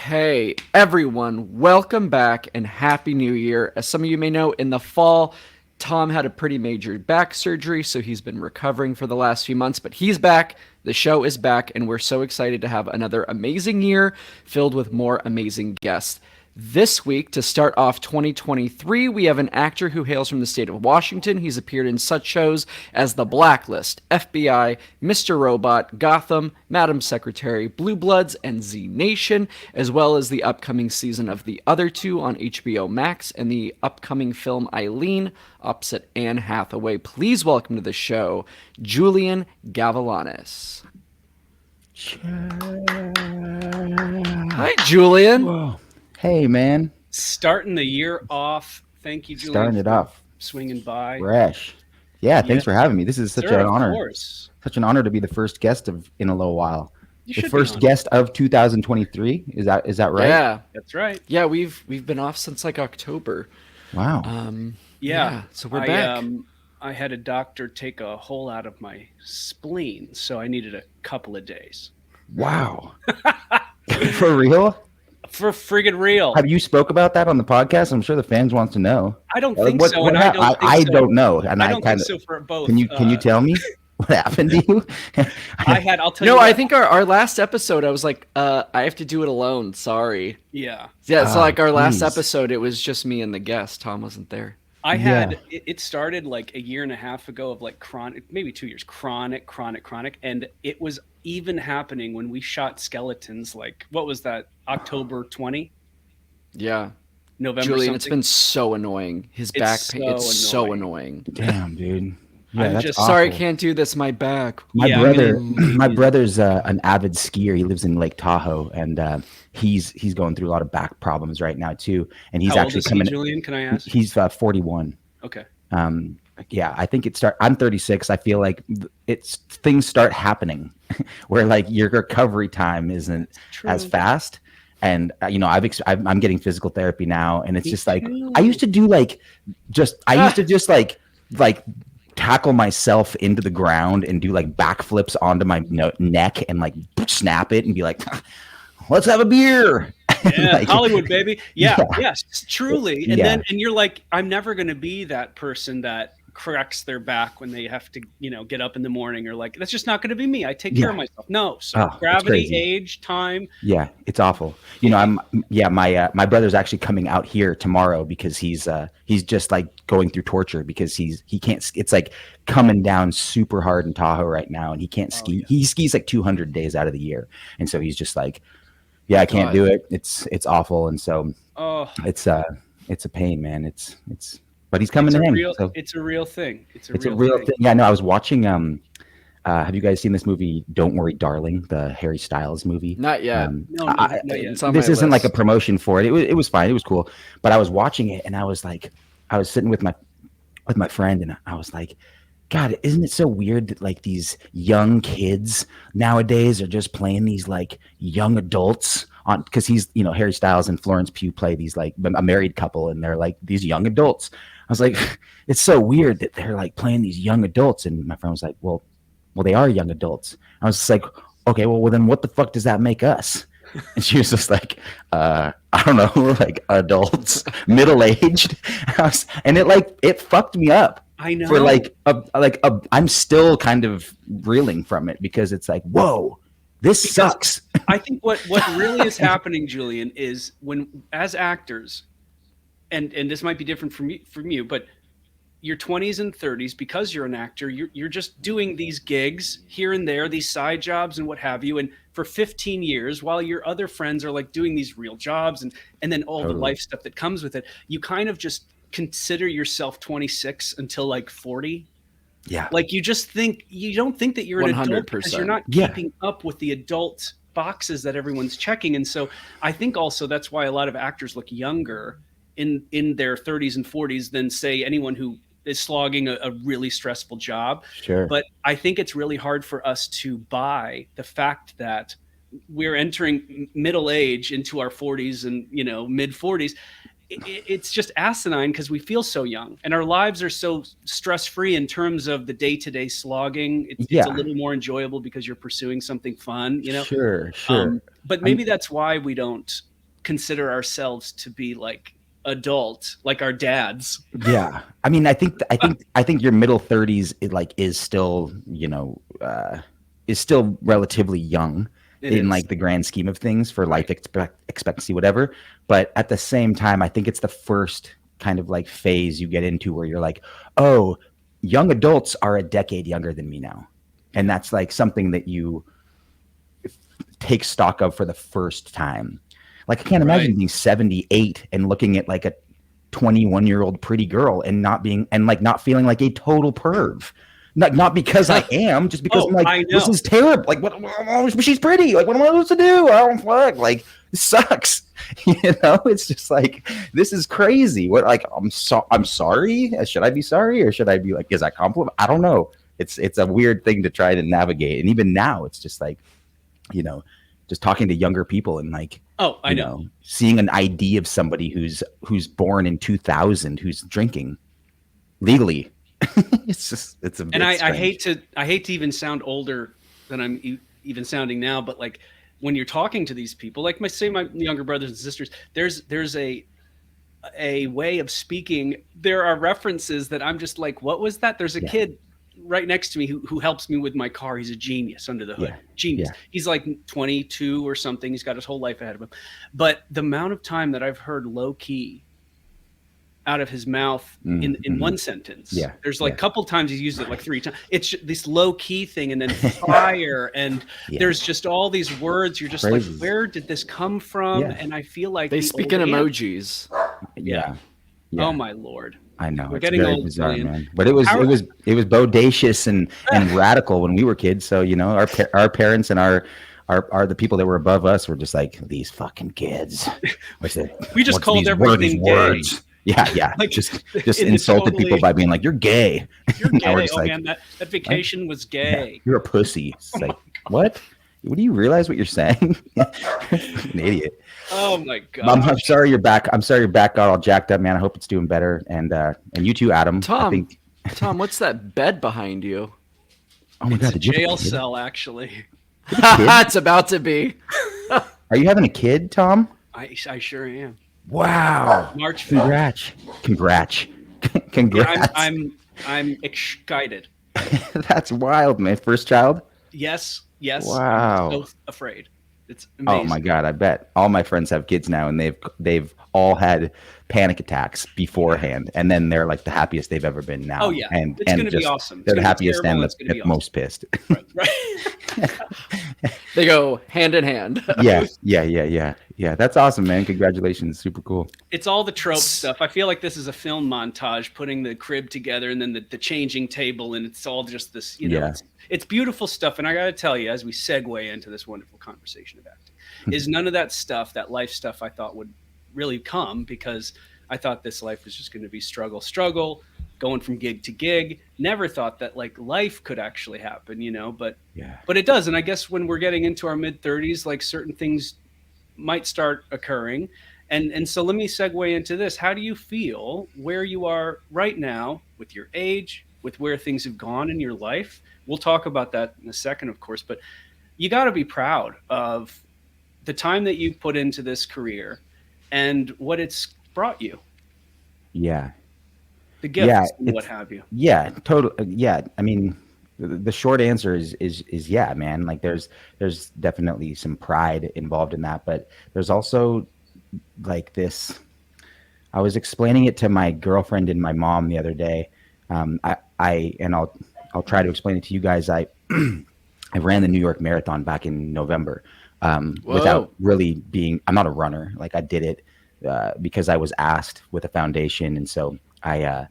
Hey, everyone, welcome back and Happy New Year. As some of you may know, in the fall, Tom had a pretty major back surgery, so he's been recovering for the last few months, but he's back. The show is back, and we're so excited to have another amazing year filled with more amazing guests. This week, to start off 2023, we have an actor who hails from the state of Washington. He's appeared in such shows as The Blacklist, FBI, Mr. Robot, Gotham, Madam Secretary, Blue Bloods, and Z Nation, as well as the upcoming season of The Other Two on HBO Max and the upcoming film Eileen, opposite Anne Hathaway. Please welcome to the show, Julian Gavilanes. Hi, Julian. Whoa. Hey, man. Starting the year off. Thank you, Julian. Starting it off. Swinging by. Fresh. Yeah, thanks for having me. This is such an honor. Of course. Such an honor to be the first guest in a little while. You the first guest of 2023. Is that right? Yeah, that's right. Yeah, we've been off since like October. Wow. Yeah. So we're back. I had a doctor take a hole out of my spleen, so I needed a couple of days. Wow. For real? For friggin' real. Have you spoke about that on the podcast? I'm sure the fans want to know. I don't think so. I don't know. And I don't think so for both. Can you tell me what happened to you? I'll tell you. No, I think our last episode, I was like, I have to do it alone. Sorry. Yeah. Yeah. So like our last episode, it was just me and the guest. Tom wasn't there. I had it started like a year and a half ago of like chronic, maybe 2 years, chronic, and it was even happening when we shot skeletons. Like, what was that? October 20? Yeah. November. Julian, something? It's been so annoying. His back pain. It's so annoying. Damn, dude. Yeah, I'm just sorry, I can't do this. My back. My brother's an avid skier. He lives in Lake Tahoe, and he's going through a lot of back problems right now too. And he's How actually old is coming. He, Julian, can I ask? He's 41. Okay. Yeah, I think I'm 36. I feel like things start happening where like your recovery time isn't as fast. And I'm getting physical therapy now, and it's just like I used to do like tackle myself into the ground and do like backflips onto my neck and like snap it and be like, let's have a beer. Yeah, like, Hollywood, baby. Yes, truly. And then you're like, I'm never going to be that person that cracks their back when they have to, get up in the morning, or like, that's just not going to be me. I take care of myself. No. So gravity, age, time. Yeah, it's awful. My brother's actually coming out here tomorrow because he's just like going through torture because he can't, it's like coming down super hard in Tahoe right now, and he can't ski. He skis like 200 days out of the year. And so he's just like, I can't do it. It's awful. And so it's a pain, man. But he's coming in. It's a real thing. It's a real thing. Yeah, no, I was watching. Have you guys seen this movie, Don't Worry, Darling, the Harry Styles movie? Not yet. No, not yet. This isn't like a promotion for it. It was fine. It was cool. But I was watching it, and I was like, I was sitting with my friend, and I was like, God, isn't it so weird that like these young kids nowadays are just playing these like young adults on, because he's, Harry Styles and Florence Pugh play these like a married couple, and they're like these young adults. I was like, it's so weird that they're like playing these young adults. And my friend was like, well, they are young adults. I was just like, okay, well then what the fuck does that make us? And she was just like, I don't know, like adults, middle-aged. And it fucked me up. I know. For I'm still kind of reeling from it because it's like, whoa, this sucks. I think what really is happening, Julian, is when as actors, and this might be different from you, but your 20s and 30s, because you're an actor, you're just doing these gigs here and there, these side jobs and what have you, and for 15 years, while your other friends are like doing these real jobs and then all the life stuff that comes with it, you kind of just consider yourself 26 until like 40. Yeah. Like you don't think that you're an adult because you're not keeping up with the adult boxes that everyone's checking. And so I think also that's why a lot of actors look younger in their 30s and 40s than say anyone who is slogging a really stressful job. Sure. But I think it's really hard for us to buy the fact that we're entering middle age into our 40s and mid 40s. It's just asinine because we feel so young and our lives are so stress-free in terms of the day-to-day slogging. It's a little more enjoyable because you're pursuing something fun, Sure. But maybe that's why we don't consider ourselves to be like adult, like our dads. Yeah. I mean, I think your middle 30s is still, is still relatively young in like the grand scheme of things for life expectancy, whatever. But at the same time, I think it's the first kind of like phase you get into where you're like, oh, young adults are a decade younger than me now. And that's like something that you take stock of for the first time. Like, I can't imagine being 78 and looking at like a 21-year-old pretty girl and not feeling like a total perv. Not because I am, just because I'm like, this is terrible. Like, what? She's pretty. Like, what am I supposed to do? I don't fuck. Like, this sucks. It's just like, this is crazy. What? Like, I'm sorry. Should I be sorry, or should I be like, is that compliment? I don't know. It's a weird thing to try to navigate. And even now, it's just like, just talking to younger people and like, I know, seeing an ID of somebody who's born in 2000 who's drinking legally. it's I hate to even sound older than I'm even sounding now, but like when you're talking to these people, like my younger brothers and sisters, there's a way of speaking. There are references that I'm just like, what was that? There's a kid right next to me who helps me with my car. He's a genius under the hood. Genius. He's like 22 or something. He's got his whole life ahead of him. But the amount of time that I've heard low key out of his mouth in one sentence. There's like a couple times he's used it like 3 times. It's this low key thing, and then fire, and there's just all these words. You're just like, where did this come from? And I feel like they speak in emojis. Yeah. Oh my Lord. I know. We're it's getting very old, bizarre, Julian. man. But it was bodacious and radical when we were kids. So our parents and our the people that were above us were just like, these fucking kids. We just called everything gay. Yeah. Like, just insulted people by being like, you're gay. You're gay. Man, that vacation was gay. Yeah, you're a pussy. It's like, what? What do you realize what you're saying? An idiot. Oh my God. I'm sorry you're back. Got all jacked up, man. I hope it's doing better. And you too, Adam. Tom, what's that bed behind you? Oh my God, it's a jail cell, actually. It's about to be. Are you having a kid, Tom? I sure am. Wow. March 5th. Congrats. I'm excited. That's wild, man. First child? Yes. Wow. I'm so afraid. It's amazing. Oh my God, I bet all my friends have kids now, and they've all had panic attacks beforehand, and then they're like the happiest they've ever been now. Oh yeah, and it's going to be awesome. They're the happiest and the most pissed. Right. They go hand in hand. Yeah. That's awesome, man. Congratulations. Super cool. It's all the trope stuff. I feel like this is a film montage, putting the crib together and then the changing table, and it's all just this, it's beautiful stuff. And I got to tell you, as we segue into this wonderful conversation of acting, is none of that stuff, that life stuff, I thought would really come, because I thought this life was just going to be struggle, going from gig to gig. Never thought that like life could actually happen, but it does. And I guess when we're getting into our mid-30s, like certain things might start occurring. And so let me segue into this. How do you feel where you are right now with your age, with where things have gone in your life? We'll talk about that in a second, of course, but you got to be proud of the time that you've put into this career and what it's brought you. Yeah. The gifts and what have you. Yeah, totally. Yeah. I mean, the short answer is yeah, man. Like there's definitely some pride involved in that, but there's also like this. I was explaining it to my girlfriend and my mom the other day. I'll try to explain it to you guys. I ran the New York Marathon back in November without really being. I'm not a runner. Like I did it because I was asked with a foundation, and so I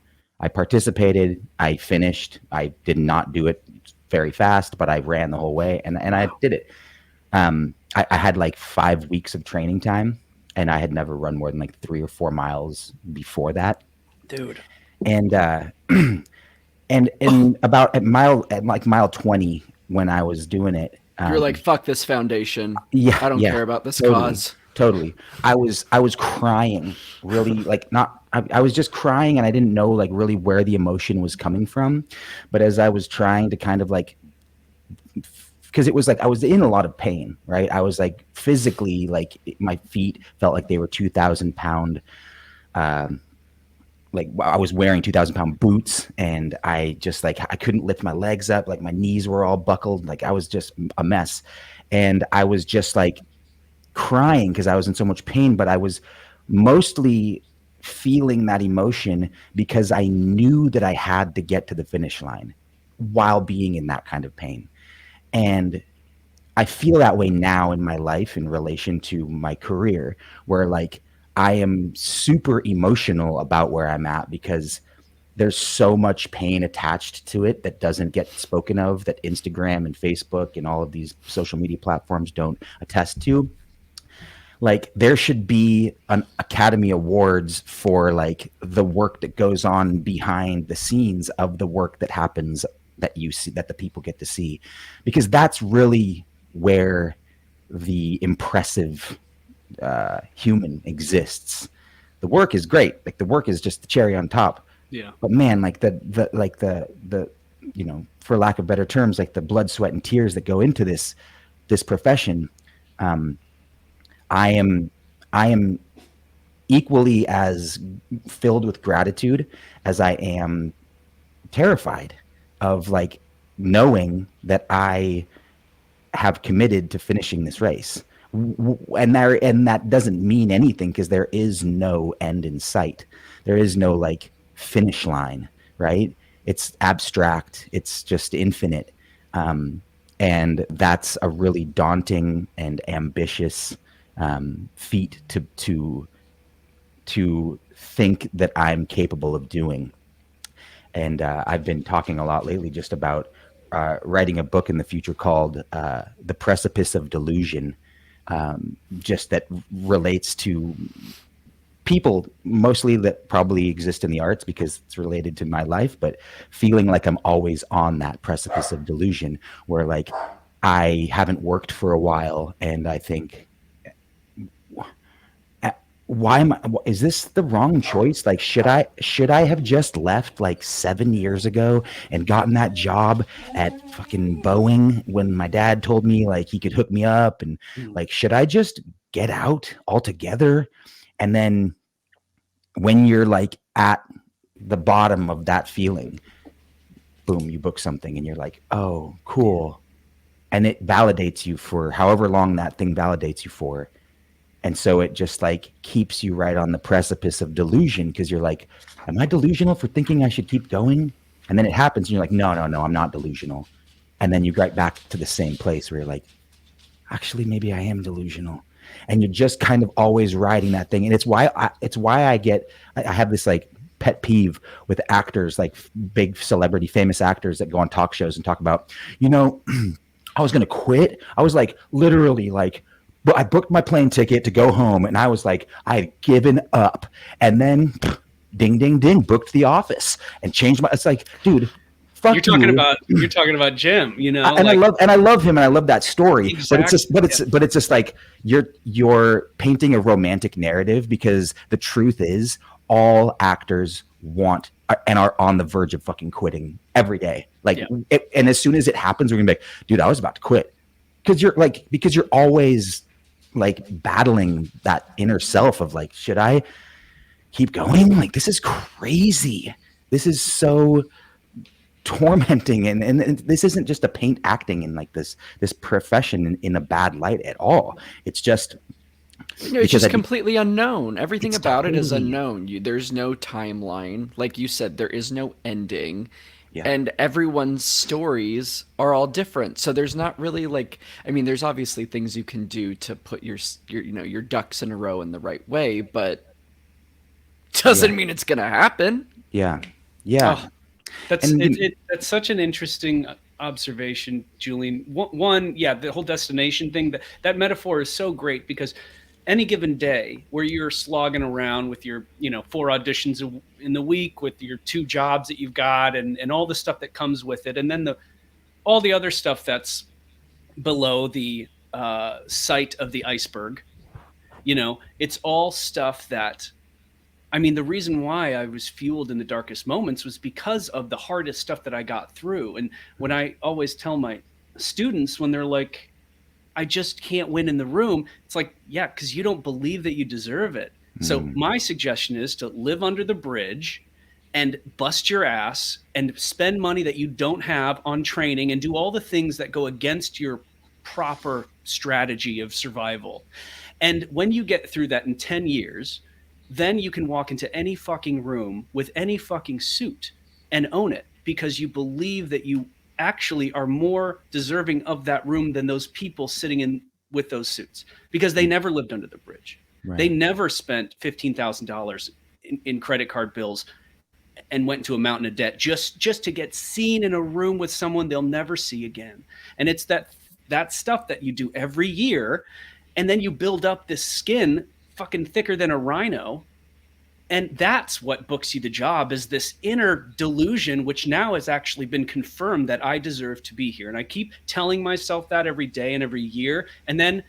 participated. I finished. I did not do it very fast, but I ran the whole way, and I did it. I had like 5 weeks of training time, and I had never run more than like 3 or 4 miles before that. Dude. And about at mile 20 when I was doing it, you're like, fuck this foundation. Yeah, I don't care about this cause. Totally. I was crying, really, like I was just crying, and I didn't know like really where the emotion was coming from. But as I was trying to kind of like because it was like I was in a lot of pain, right? I was like physically, like my feet felt like they were 2,000 pound. Like I was wearing 2,000 pound boots, and I just like I couldn't lift my legs up. Like my knees were all buckled. Like I was just a mess, and I was just like crying because I was in so much pain. But I was mostly feeling that emotion because I knew that I had to get to the finish line while being in that kind of pain. And I feel that way now in my life in relation to my career, where like I am super emotional about where I'm at because there's so much pain attached to it that doesn't get spoken of, that Instagram and Facebook and all of these social media platforms don't attest to. Like there should be an Academy Awards for like the work that goes on behind the scenes of the work that happens, that you see, that the people get to see, because that's really where the impressive human exists. The work is great. Like the work is just the cherry on top. Yeah. But man, like the you know, for lack of better terms, like the blood, sweat, and tears that go into this profession. I am equally as filled with gratitude as I am terrified of like knowing that I have committed to finishing this race. And that doesn't mean anything because there is no end in sight. There is no like finish line, right? It's abstract. It's just infinite. And that's a really daunting and ambitious feat to think that I'm capable of doing. And I've been talking a lot lately just about writing a book in the future called The Precipice of Delusion, just that relates to people mostly that probably exist in the arts because it's related to my life, but feeling like I'm always on that precipice of delusion where like I haven't worked for a while and I think, is this the wrong choice? Like, should I have just left like 7 years ago and gotten that job at fucking Boeing when my dad told me like he could hook me up, and like, should I just get out altogether? And then when you're like at the bottom of that feeling, boom, you book something and you're like, oh, cool. And it validates you for however long that thing validates you for. And so it just like keeps you right on the precipice of delusion because you're like, am I delusional for thinking I should keep going? And then it happens and you're like, no, I'm not delusional. And then you get back to the same place where you're like, actually, maybe I am delusional. And you're just kind of always riding that thing. And it's why I have this like pet peeve with actors, like big celebrity, famous actors that go on talk shows and talk about, you know, I was going to quit. I was like, literally like, but I booked my plane ticket to go home and I was like, I had given up. And then ding, ding, ding, booked The Office and changed my, it's like, dude, fuck you're talking about Jim, you know, and like, I love him and I love that story, exactly. but it's just like you're painting a romantic narrative because the truth is all actors want and are on the verge of fucking quitting every day. Like, and as soon as it happens, we're gonna be like, dude, I was about to quit. Because you're always like battling that inner self of like, should I keep going? Like, this is crazy. This is so tormenting. And this isn't just a paint acting in like this profession in a bad light at all. It's just, it's just completely unknown. Everything about it is unknown. There's no timeline. Like you said, there is no ending. Yeah. And everyone's stories are all different. So there's not really like, I mean, there's obviously things you can do to put your ducks in a row in the right way, but doesn't mean it's going to happen. Yeah. Yeah. Oh, that's such an interesting observation, Julian. One, the whole destination thing, that metaphor is so great because any given day where you're slogging around with your, 4 auditions in the week, with your 2 jobs that you've got and all the stuff that comes with it. And then all the other stuff that's below the sight of the iceberg, it's all stuff that, I mean, the reason why I was fueled in the darkest moments was because of the hardest stuff that I got through. And when I always tell my students when they're like, I just can't win in the room. It's like, yeah, because you don't believe that you deserve it. So my suggestion is to live under the bridge and bust your ass and spend money that you don't have on training and do all the things that go against your proper strategy of survival. And when you get through that in 10 years, then you can walk into any fucking room with any fucking suit and own it, because you believe that you actually are more deserving of that room than those people sitting in with those suits, because they never lived under the bridge. Right. They never spent $15,000 in credit card bills and went into a mountain of debt just to get seen in a room with someone they'll never see again. And it's that stuff that you do every year, and then you build up this skin fucking thicker than a rhino. And that's what books you the job, is this inner delusion, which now has actually been confirmed that I deserve to be here. And I keep telling myself that every day and every year, and then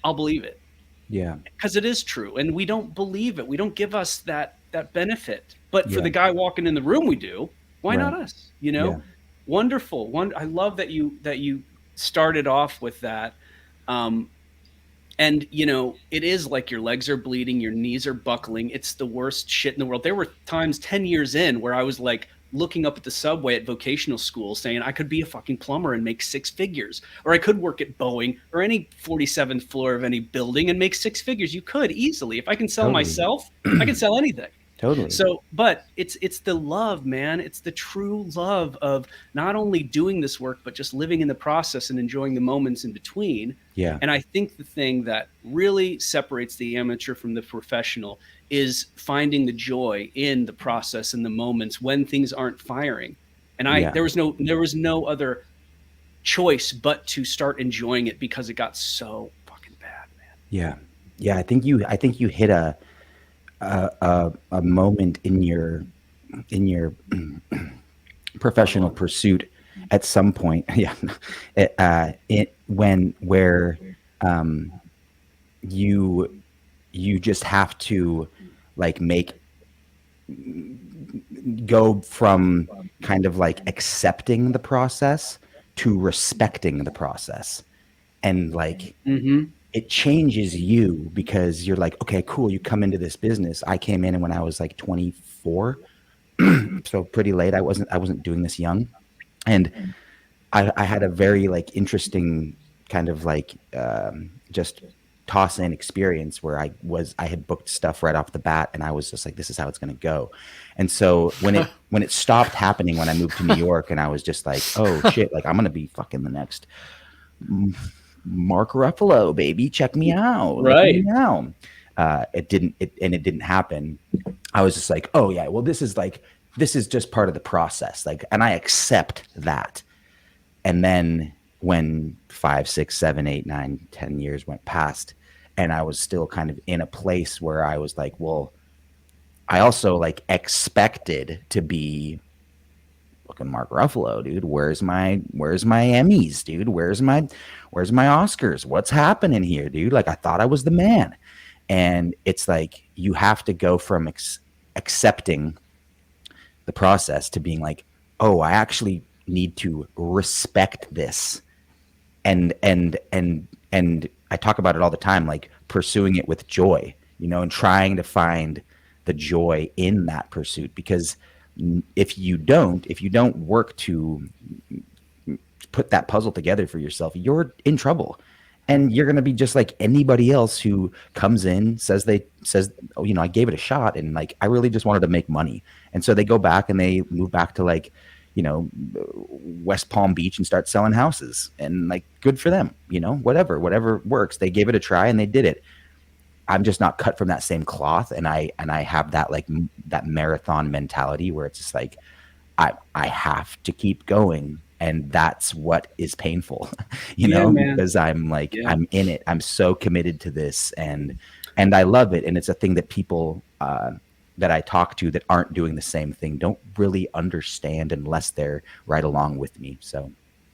I'll believe it. Yeah. Because it is true. And we don't believe it. We don't give us that benefit. But for the guy walking in the room, we do. Why not us? You know? Yeah. Wonderful. I love that you started off with that. And, you know, it is like your legs are bleeding, your knees are buckling. It's the worst shit in the world. There were times 10 years in where I was like looking up at the subway at vocational school saying I could be a fucking plumber and make six figures, or I could work at Boeing or any 47th floor of any building and make six figures. You could easily. If I can sell myself, I can sell anything. Totally. So, but it's the love, man. It's the true love of not only doing this work, but just living in the process and enjoying the moments in between. Yeah. And I think the thing that really separates the amateur from the professional is finding the joy in the process and the moments when things aren't firing. And there was no other choice but to start enjoying it, because it got so fucking bad, man. Yeah. Yeah. I think you hit a moment in your professional pursuit at some point. Yeah. Where you just have to like go from kind of like accepting the process to respecting the process. And like, it changes you, because you're like, okay, cool. You come into this business. I came in when I was like 24, so pretty late. I wasn't doing this young, and I had a very like interesting kind of like just toss in experience where I had booked stuff right off the bat, and I was just like, this is how it's going to go. And so when it stopped happening, when I moved to New York, and I was just like, oh shit, like I'm going to be fucking the next Mark Ruffalo, baby, check me out. Right now. It didn't happen. I was just like, oh yeah, well, this is just part of the process. Like, and I accept that. And then when 5, 6, 7, 8, 9, 10 years went past, and I was still kind of in a place where I was like, well, I also like expected to be fucking Mark Ruffalo, dude. Where's my Emmys, dude? Where's my Oscars? What's happening here, dude? Like, I thought I was the man. And it's like, you have to go from accepting the process to being like, oh, I actually need to respect this. And I talk about it all the time, like pursuing it with joy, you know, and trying to find the joy in that pursuit, because if you don't work to put that puzzle together for yourself, you're in trouble. And you're going to be just like anybody else who comes in, says, oh, you know, I gave it a shot, and like, I really just wanted to make money. And so they go back and they move back to like, you know, West Palm Beach and start selling houses, and like, good for them, you know, whatever works. They gave it a try and they did it. I'm just not cut from that same cloth. And I have that like that marathon mentality where it's just like, I have to keep going. And that's what is painful, you know, because I'm like, I'm in it. I'm so committed to this, and I love it. And it's a thing that people that I talk to that aren't doing the same thing don't really understand unless they're right along with me. So,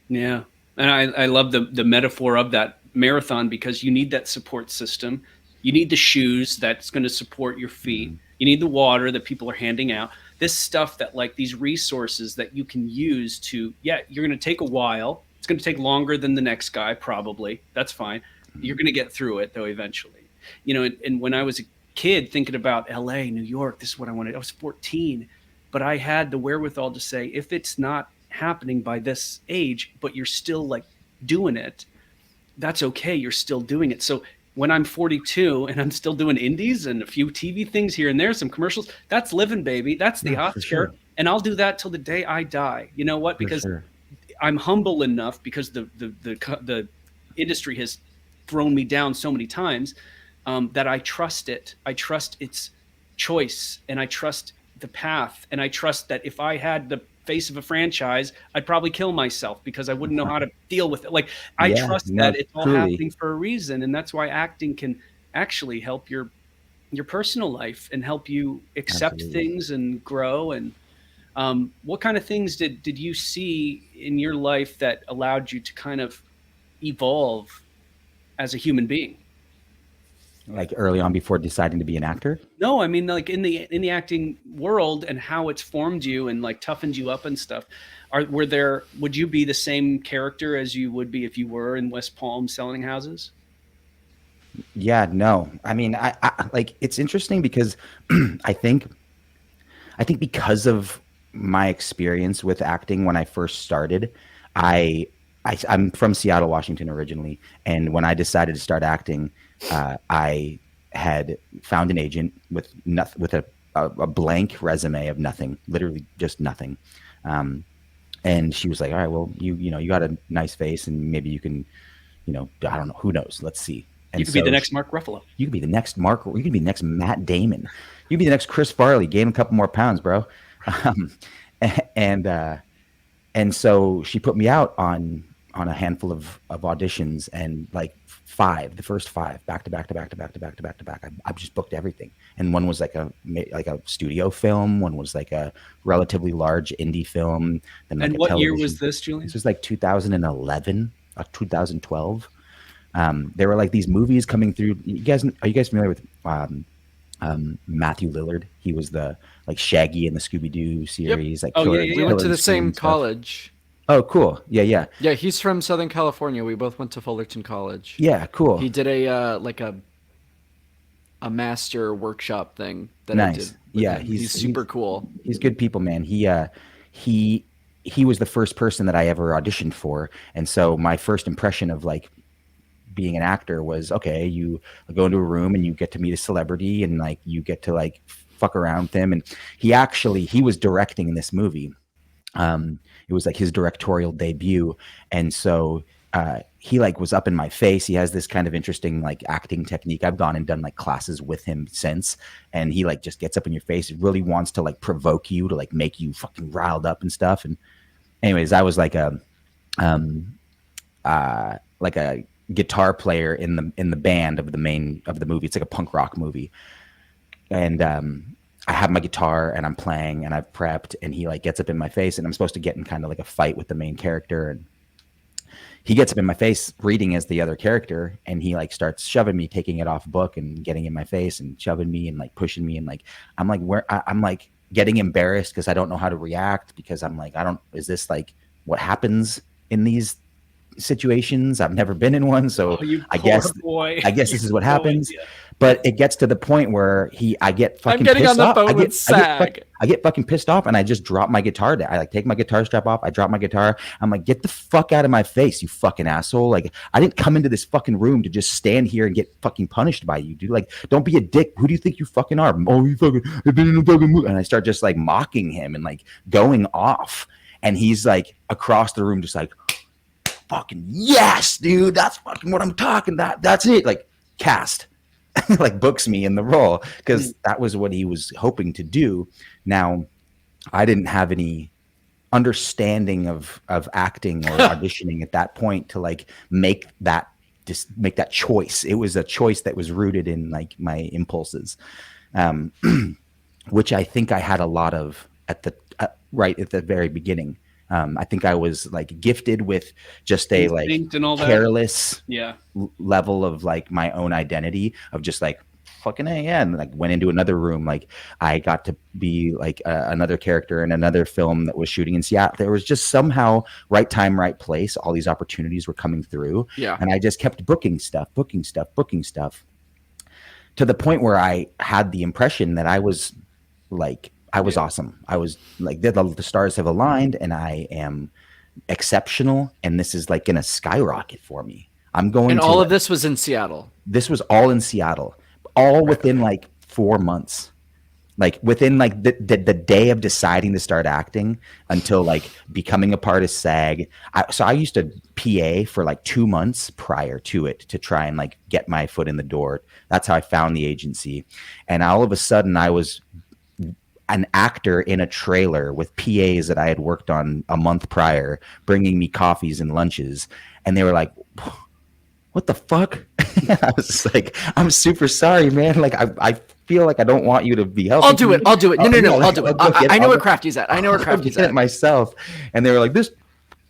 yeah. And I love the metaphor of that marathon, because you need that support system. You need the shoes that's going to support your feet. Mm-hmm. You need the water that people are handing out. This stuff that like these resources that you can use to, you're going to take a while It's going to take longer than the next guy, probably. That's fine. You're going to get through it, though, eventually. You know, and when I was a kid thinking about LA, New York, this is what I wanted. I was 14, but I had the wherewithal to say, if it's not happening by this age, but you're still like doing it, that's okay. You're still doing it. So when I'm 42 and I'm still doing indies and a few TV things here and there, some commercials, that's living, baby. That's the Oscar. Sure. And I'll do that till the day I die. You know what? Because I'm humble enough, because the industry has thrown me down so many times, that I trust it. I trust its choice, and I trust the path, and I trust that if I had the face of a franchise, I'd probably kill myself because I wouldn't know how to deal with it. Like, I trust that it's all happening for a reason, and that's why acting can actually help your personal life and help you accept things and grow. And what kind of things did you see in your life that allowed you to kind of evolve as a human being? Like early on, before deciding to be an actor? No, I mean, like in the acting world and how it's formed you and like toughened you up and stuff. Would you be the same character as you would be if you were in West Palm selling houses? Yeah, no. I mean, I like, it's interesting because I think because of my experience with acting when I first started, I'm from Seattle, Washington originally, and when I decided to start acting, I had found an agent with a blank resume of nothing, literally just nothing. And she was like, all right, well, you got a nice face, and maybe you can, I don't know, who knows? Let's see. And you could be the next Mark Ruffalo. You could be the next Mark. You could be the next Matt Damon. You could be the next Chris Farley. Gain a couple more pounds, bro. And so she put me out on a handful of auditions, and like the first five, back to back. I just booked everything. And one was like a studio film. One was like a relatively large indie film. Then like and what year was this, Julian? This was like 2011, 2012. There were like these movies coming through. Are you guys familiar with Matthew Lillard? He was the like Shaggy in the Scooby-Doo series. Yep. Like we went to the same college. Oh, cool. Yeah. Yeah, he's from Southern California. We both went to Fullerton College. Yeah, cool. He did a master workshop thing that nice. I did. Yeah, he's super cool. He's good people, man. He was the first person that I ever auditioned for, and so my first impression of like being an actor was, okay, you go into a room and you get to meet a celebrity and like you get to like fuck around with him. And he was directing this movie. It was like his directorial debut. And so he like was up in my face. He has this kind of interesting like acting technique. I've gone and done like classes with him since, and he like just gets up in your face. He really wants to like provoke you, to like make you fucking riled up and stuff. And anyways, I was like a guitar player in the band of the movie. It's like a punk rock movie. And I have my guitar and I'm playing and I've prepped, and he like gets up in my face, and I'm supposed to get in kind of like a fight with the main character, and he gets up in my face reading as the other character, and he like starts shoving me, taking it off book and getting in my face and shoving me and like pushing me, and like I'm like getting embarrassed because I don't know how to react, because I'm like, is this like what happens in these situations? I've never been in one, so I guess this is what happens. But it gets to the point where I get fucking pissed off. I'm getting on the phone with SAG. I get fucking pissed off, and I just drop my guitar down. I like take my guitar strap off. I drop my guitar. I'm like, get the fuck out of my face, you fucking asshole! Like, I didn't come into this fucking room to just stand here and get fucking punished by you, dude. Like, don't be a dick. Who do you think you fucking are? Oh, you fucking have been in a fucking movie. And I start just like mocking him and like going off, and he's like across the room, just like, fucking yes, dude, that's fucking what I'm talking about. That's it. Like, cast. Like, books me in the role, because that was what he was hoping to do. Now, I didn't have any understanding of acting or auditioning at that point to like make that choice. It was a choice that was rooted in like my impulses, which I think I had a lot of right at the very beginning. I think I was like gifted with just a like careless level of like my own identity of just like fucking A, yeah. And like went into another room. Like I got to be like another character in another film that was shooting in Seattle. There was just somehow right time, right place. All these opportunities were coming through. Yeah. And I just kept booking stuff to the point where I had the impression that I was awesome. I was like, the stars have aligned and I am exceptional. And this is like going to skyrocket for me. I'm going And to, all of this was in Seattle. this was all in Seattle, all within like 4 months. Like within like the day of deciding to start acting until like becoming a part of SAG. So I used to PA for like 2 months prior to it to try and like get my foot in the door. That's how I found the agency. And all of a sudden I was an actor in a trailer with PAs that I had worked on a month prior, bringing me coffees and lunches. And they were like, what the fuck? I was just like, I'm super sorry, man. Like, I feel like I don't want you to be helping. I'll do it. No, I'll do it. I know where Crafty's at. It myself. And they were like, this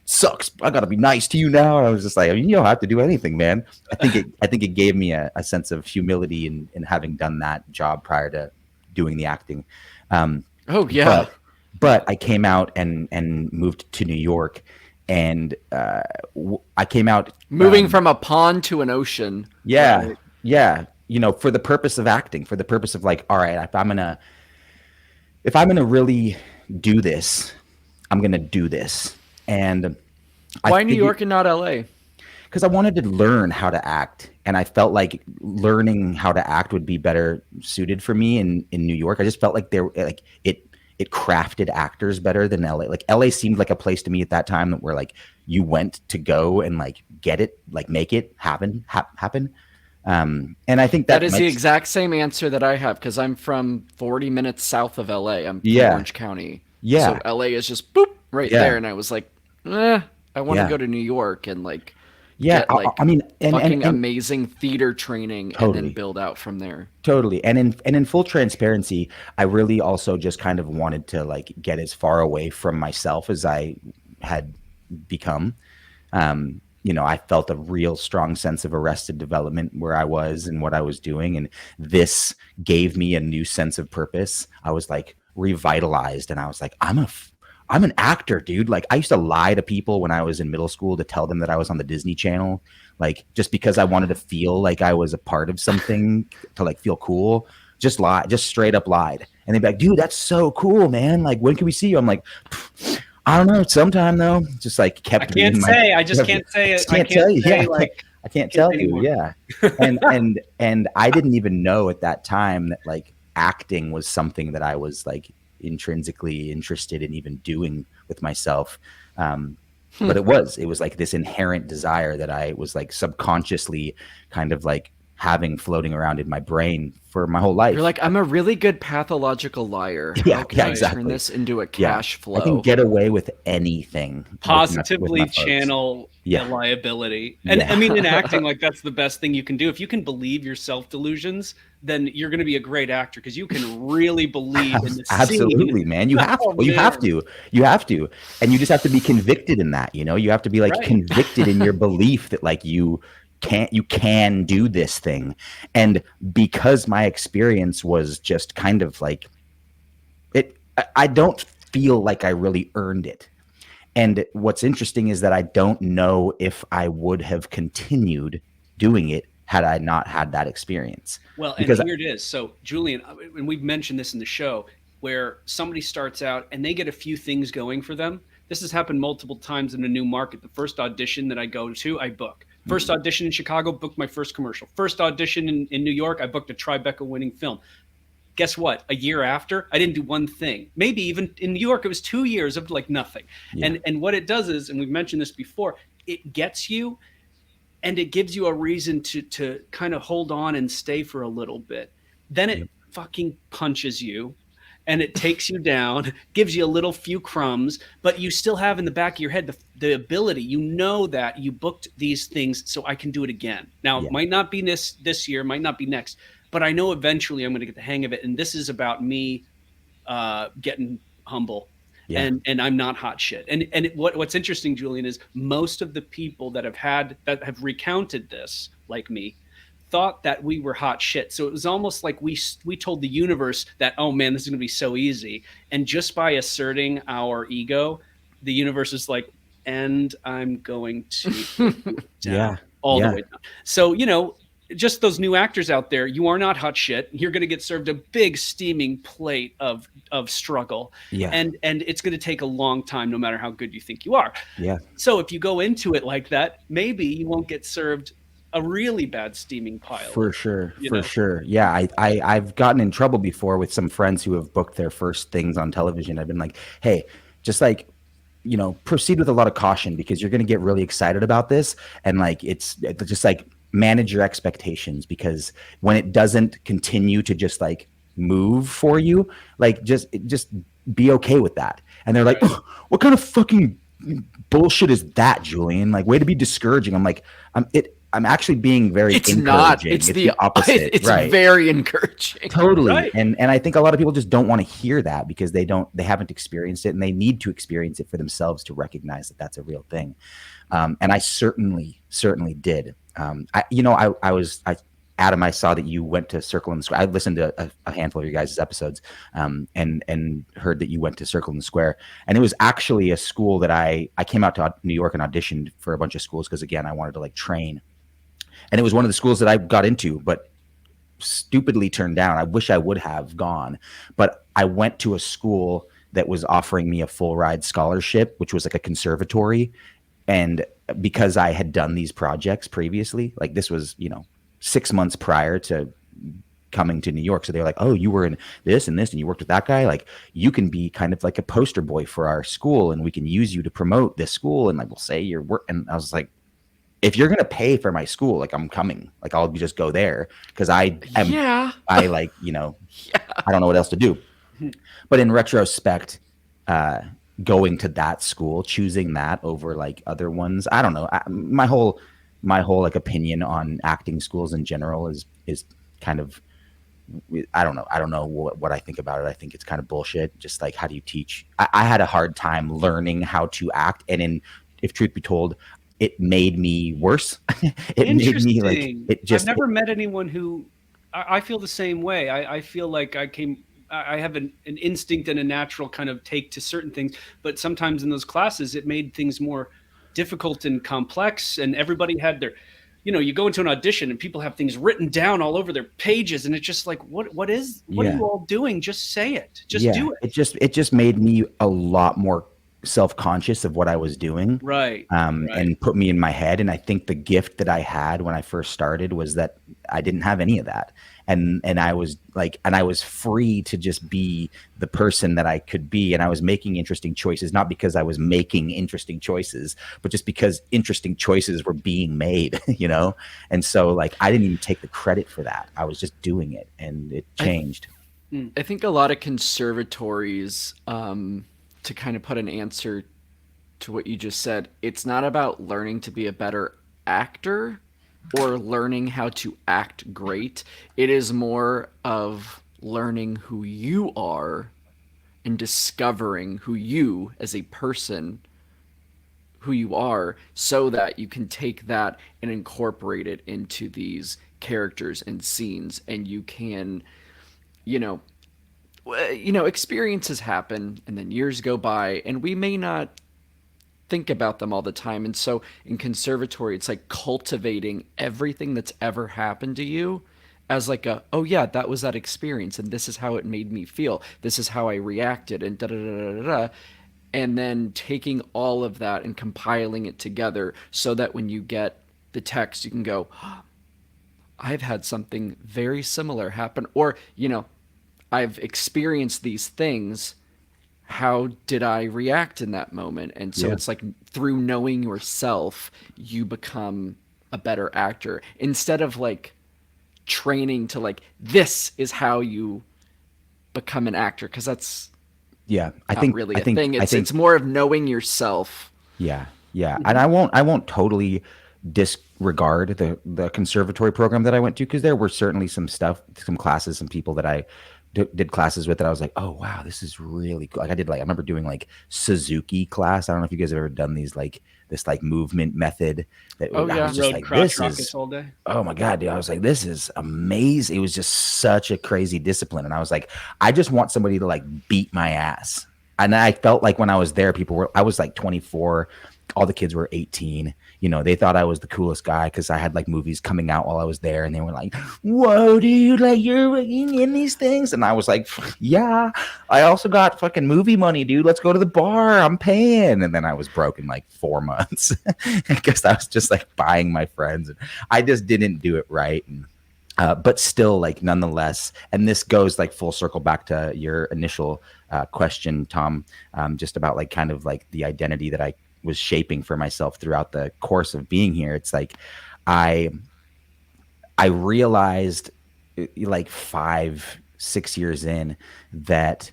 sucks. I got to be nice to you now. And I was just like, I mean, you don't have to do anything, man. I think it gave me a sense of humility in having done that job prior to doing the acting. Oh yeah. But I came out and moved to New York. And I came out moving from a pond to an ocean. Yeah, right? Yeah. You know, for the purpose of acting, for the purpose of like, all right, if I'm gonna really do this, I'm gonna do this. And why New York and not LA? Because I wanted to learn how to act, and I felt like learning how to act would be better suited for me in New York. I just felt like it crafted actors better than LA. Like LA seemed like a place to me at that time where like you went to go and like get it, like make it happen. And I think that is the exact same answer that I have because I'm from 40 minutes south of LA. I'm from Orange County. Yeah. So LA is just boop right there. And I was like, I want to go to New York and like get like fucking amazing theater training and then build out from there. Totally. And in full transparency, I really also just kind of wanted to like get as far away from myself as I had become. You know, I felt a real strong sense of arrested development where I was and what I was doing. And this gave me a new sense of purpose. I was like revitalized and I was like, I'm an actor, dude. Like I used to lie to people when I was in middle school to tell them that I was on the Disney Channel, like just because I wanted to feel like I was a part of something to like feel cool. Just straight up lied. And they'd be like, dude, that's so cool, man. Like, when can we see you? I'm like, I don't know. Sometime though. Just like kept. I can't say. I just can't say it. I can't tell you. Yeah. Like I can't tell you. Yeah. And I didn't even know at that time that like acting was something that I was like intrinsically interested in even doing with myself. But it was like this inherent desire that I was like subconsciously kind of like having floating around in my brain for my whole life. You're like, I'm a really good pathological liar. Yeah, exactly. Turn this into a cash flow. I can get away with anything. Positively with my channel liability. And I mean, in acting, like that's the best thing you can do. If you can believe your self-delusions, then you're going to be a great actor because you can really believe in the Absolutely, scene. Man. You have to. And you just have to be convicted in that, you know? You have to be like convicted in your belief that like you can do this thing. And because my experience was just kind of like it, I don't feel like I really earned it. And what's interesting is that I don't know if I would have continued doing it had I not had that experience. Well, and here it is. So Julian, and we've mentioned this in the show, where somebody starts out and they get a few things going for them. This has happened multiple times in a new market. The first audition that I go to, I book. First audition in Chicago, booked my first commercial. First audition in New York, I booked a Tribeca winning film. Guess what? A year after, I didn't do one thing. Maybe even in New York, it was 2 years of like nothing. Yeah. And what it does is, and we've mentioned this before, it gets you and it gives you a reason to kind of hold on and stay for a little bit. Then it fucking punches you. And it takes you down, gives you a little few crumbs, but you still have in the back of your head the ability. You know that you booked these things, so I can do it again. Now, it might not be this year, might not be next, but I know eventually I'm going to get the hang of it. And this is about me getting humble. Yeah. And I'm not hot shit. And what's interesting, Julian, is most of the people that have recounted this, like me, thought that we were hot shit. So it was almost like we told the universe that, oh man, this is going to be so easy. And just by asserting our ego, the universe is like, and I'm going to down, all the way down. So, you know, just those new actors out there, you are not hot shit. You're going to get served a big steaming plate of struggle. Yeah. And it's going to take a long time, no matter how good you think you are. Yeah. So if you go into it like that, maybe you won't get served a really bad steaming pile. For sure. Yeah. I've gotten in trouble before with some friends who have booked their first things on television. I've been like, hey, just like, you know, proceed with a lot of caution, because you're going to get really excited about this. And like, it's just like, manage your expectations, because when it doesn't continue to just like move for you, like just be okay with that. And they're like, oh, what kind of fucking bullshit is that, Julian? Like, way to be discouraging. I'm like, I'm actually being very encouraging. It's the opposite. It's right? Very encouraging. Totally. Right. And I think a lot of people just don't want to hear that, because they haven't experienced it, and they need to experience it for themselves to recognize that that's a real thing. And I certainly did. Adam, I saw that you went to Circle in the Square. I listened to a handful of your guys' episodes, and heard that you went to Circle in the Square. And it was actually a school that I came out to New York and auditioned for a bunch of schools, because again, I wanted to like train. And it was one of the schools that I got into, but stupidly turned down. I wish I would have gone, but I went to a school that was offering me a full ride scholarship, which was like a conservatory. And because I had done these projects previously, like this was, 6 months prior to coming to New York. So they were like, oh, you were in this and this, and you worked with that guy. Like, you can be kind of like a poster boy for our school, and we can use you to promote this school. And like, we'll say your work. And I was like, if you're going to pay for my school, like, I'm coming, like, I'll just go there. Cause I don't know what else to do. But in retrospect, going to that school, choosing that over like other ones, I don't know. My whole like opinion on acting schools in general is kind of, I don't know what I think about it. I think it's kind of bullshit. Just like, how do you teach? I had a hard time learning how to act, and if truth be told, it made me worse. It made me like, I've never met anyone who, I feel the same way. I feel like I have an instinct and a natural kind of take to certain things, but sometimes in those classes, it made things more difficult and complex. And everybody had their, you go into an audition and people have things written down all over their pages, and it's just like, what are you all doing? Just say it. Just do it. It just made me a lot more self-conscious of what I was doing. Right. And put me in my head. And I think the gift that I had when I first started was that I didn't have any of that. And I was free to just be the person that I could be. And I was making interesting choices, not because I was making interesting choices, but just because interesting choices were being made, And so like, I didn't even take the credit for that. I was just doing it, and it changed. I think a lot of conservatories, to kind of put an answer to what you just said, it's not about learning to be a better actor or learning how to act great. It is more of learning who you are and discovering who you as a person, who you are, so that you can take that and incorporate it into these characters and scenes, and you can, experiences happen and then years go by, and we may not think about them all the time. And so in conservatory, it's like cultivating everything that's ever happened to you as like oh yeah, that was that experience, and this is how it made me feel. This is how I reacted, and da-da-da-da-da-da. And then taking all of that and compiling it together so that when you get the text, you can go, oh, I've had something very similar happen, or, I've experienced these things. How did I react in that moment? And so it's like, through knowing yourself, you become a better actor, instead of like training to like, this is how you become an actor. Cause that's I think really a thing. It's more of knowing yourself. Yeah. And I won't totally disregard the conservatory program that I went to, because there were certainly some classes, some people that I did classes with it, I was like, oh wow, this is really cool. Like I remember doing like Suzuki class. I don't know if you guys have ever done these like this like movement method that Oh, I yeah. was just Rode like, crotch this rockets is, all day. oh my God, dude. I was like, this is amazing. It was just such a crazy discipline. And I was like, I just want somebody to like beat my ass. And I felt like when I was there, I was like 24. All the kids were 18. You know, they thought I was the coolest guy because I had like movies coming out while I was there. And they were like, whoa, dude, like you're in these things. And I was like, yeah, I also got fucking movie money, dude. Let's go to the bar. I'm paying. And then I was broke in like 4 months because I was just like buying my friends. And I just didn't do it right. And but still, like, nonetheless, and this goes like full circle back to your initial question, Tom, just about like kind of like the identity that I was shaping for myself throughout the course of being here. It's like I realized like 5-6 years in that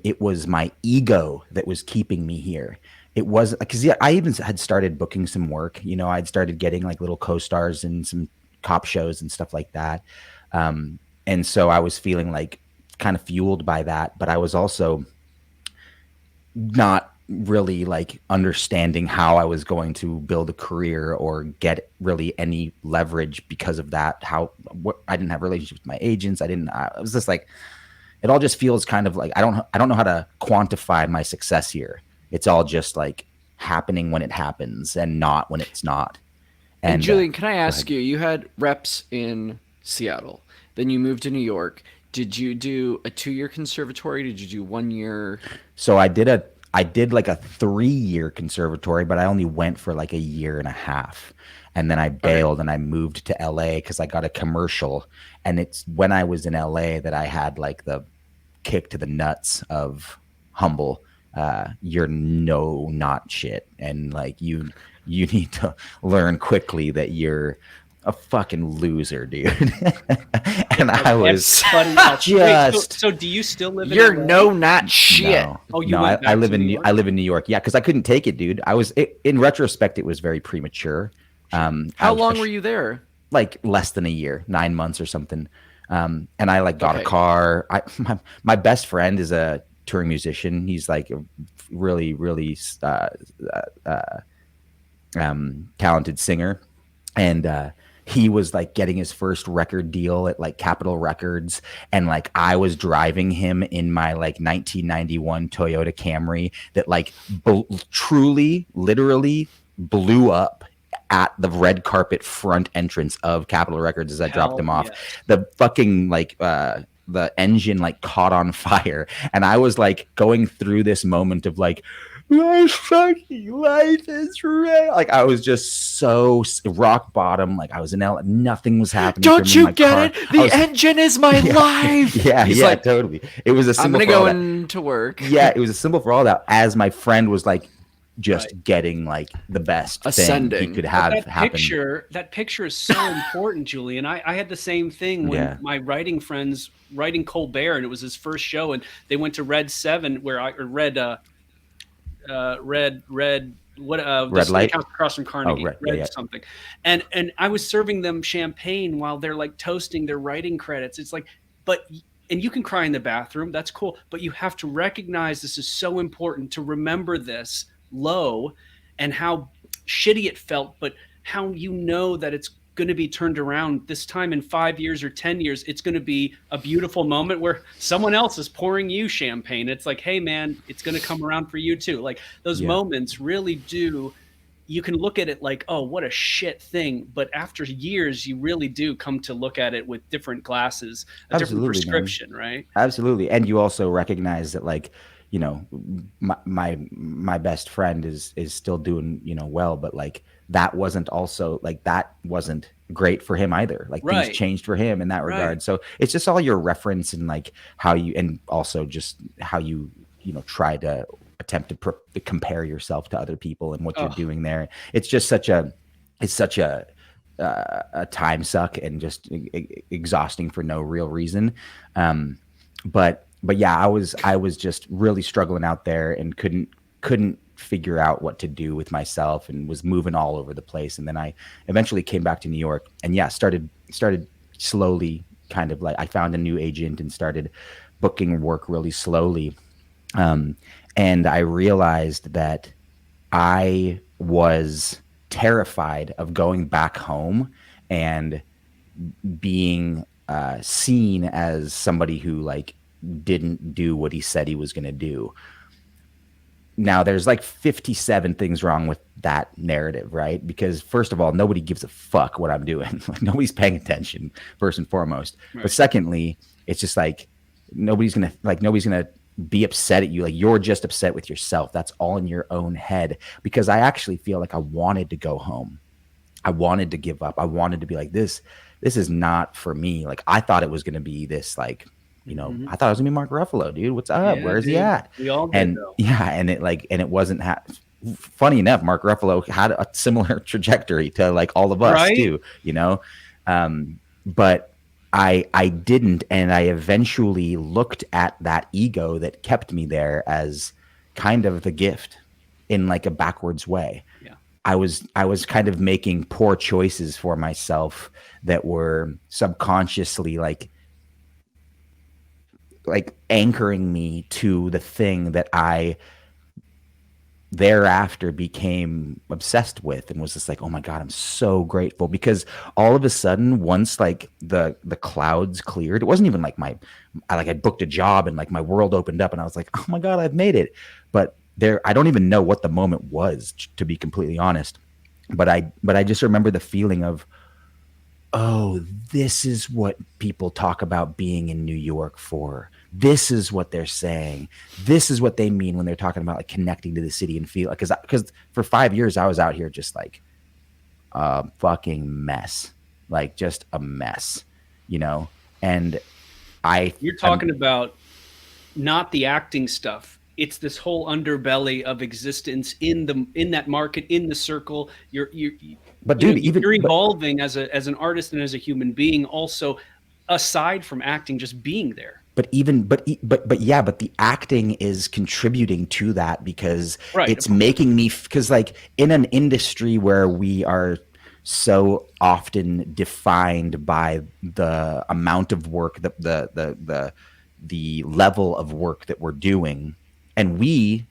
it was my ego that was keeping me here. It was because I even had started booking some work. You know, I'd started getting like little co-stars in some cop shows and stuff like that. And so I was feeling like kind of fueled by that, but I was also not really like understanding how I was going to build a career or get really any leverage because of that. I didn't have relationships with my agents. I was just like, it all just feels kind of like, I don't know how to quantify my success here. It's all just like happening when it happens and not when it's not. And Julian, can I ask you, you had reps in Seattle, then you moved to New York. Did you do a 2-year conservatory? Did you do 1 year? So I did like a 3-year conservatory, but I only went for like 1.5 years. And then I bailed and I moved to LA because I got a commercial. And it's when I was in LA that I had like the kick to the nuts of humble. You're not shit. And like you need to learn quickly that you're a fucking loser, dude. And I was just. So do you still live in You're LA? not shit. No, Oh, you no, went back I live to in New York? I live in New York. Yeah, because I couldn't take it, dude. In retrospect, it was very premature. How long were you there? Like less than a year, 9 months or something. And I like got a car. My best friend is a touring musician. He's like a really, really talented singer. And he was like getting his first record deal at like Capitol Records. And like I was driving him in my like 1991 Toyota Camry that like truly, literally blew up at the red carpet front entrance of Capitol Records as I dropped him off. Yeah. The fucking like the engine like caught on fire. And I was like going through this moment of like, my fucking life is real. Like I was just so rock bottom. Like I was in L. Nothing was happening. Don't you get it? The engine is my life. Yeah, He's yeah, like, totally. It was a symbol. I'm gonna go into work. Yeah, it was a symbol for all that. As my friend was like, just getting like the best Ascending. thing he could have happen. That picture is so important, Julian. I had the same thing when my writing friends writing Colbert, and it was his first show, and they went to Red 7 where I read Red Light across from Carnegie, something, and I was serving them champagne while they're like toasting their writing credits. It's like, and you can cry in the bathroom, that's cool, but you have to recognize this is so important to remember this low and how shitty it felt, but how you know that it's going to be turned around this time in 5 years or 10 years. It's going to be a beautiful moment where someone else is pouring you champagne. It's like, hey man, it's going to come around for you too. Like those moments really do. You can look at it like, oh, what a shit thing. But after years, you really do come to look at it with different glasses, different prescription, right? Absolutely. And you also recognize that like, you know, my best friend is still doing, you know, well, but like that wasn't great for him either. Like things changed for him in that regard. So it's just all your reference and like how you, and also just how you know, try to attempt to compare yourself to other people and what you're doing there. It's just such a time suck and just exhausting for no real reason. But yeah, I was just really struggling out there and couldn't figure out what to do with myself and was moving all over the place. And then I eventually came back to New York and started slowly kind of like, I found a new agent and started booking work really slowly. And I realized that I was terrified of going back home and being seen as somebody who like didn't do what he said he was going to do. Now there's like 57 things wrong with that narrative, right? Because first of all, nobody gives a fuck what I'm doing. Like, nobody's paying attention, first and foremost. Right. But secondly, it's just like nobody's gonna be upset at you. Like, you're just upset with yourself. That's all in your own head. Because I actually feel like I wanted to go home. I wanted to give up. I wanted to be like, this is not for me. Like, I thought it was gonna be this, like, you know, I thought it was gonna be Mark Ruffalo, dude. What's up? Yeah, Where's he at? We all did, though. Yeah, and it wasn't. Funny enough, Mark Ruffalo had a similar trajectory to like all of us, right? Too, you know. But I didn't, and I eventually looked at that ego that kept me there as kind of the gift in like a backwards way. Yeah. I was kind of making poor choices for myself that were subconsciously like anchoring me to the thing that I thereafter became obsessed with, and was just like, oh my God, I'm so grateful. Because all of a sudden, once like the clouds cleared, it wasn't even like I booked a job and like my world opened up and I was like, oh my God, I've made it. But I don't even know what the moment was, to be completely honest. But I just remember the feeling of, oh, this is what people talk about being in New York for. This is what they're saying. This is what they mean when they're talking about like connecting to the city and feel, because for 5 years I was out here just like a fucking mess, like just a mess, you know. And you're talking about not the acting stuff. It's this whole underbelly of existence in that market, in the circle. You're evolving as an artist and as a human being, also, aside from acting, just being there. But the acting is contributing to that, because it's making me, because like in an industry where we are so often defined by the amount of work, the level of work that we're doing, and we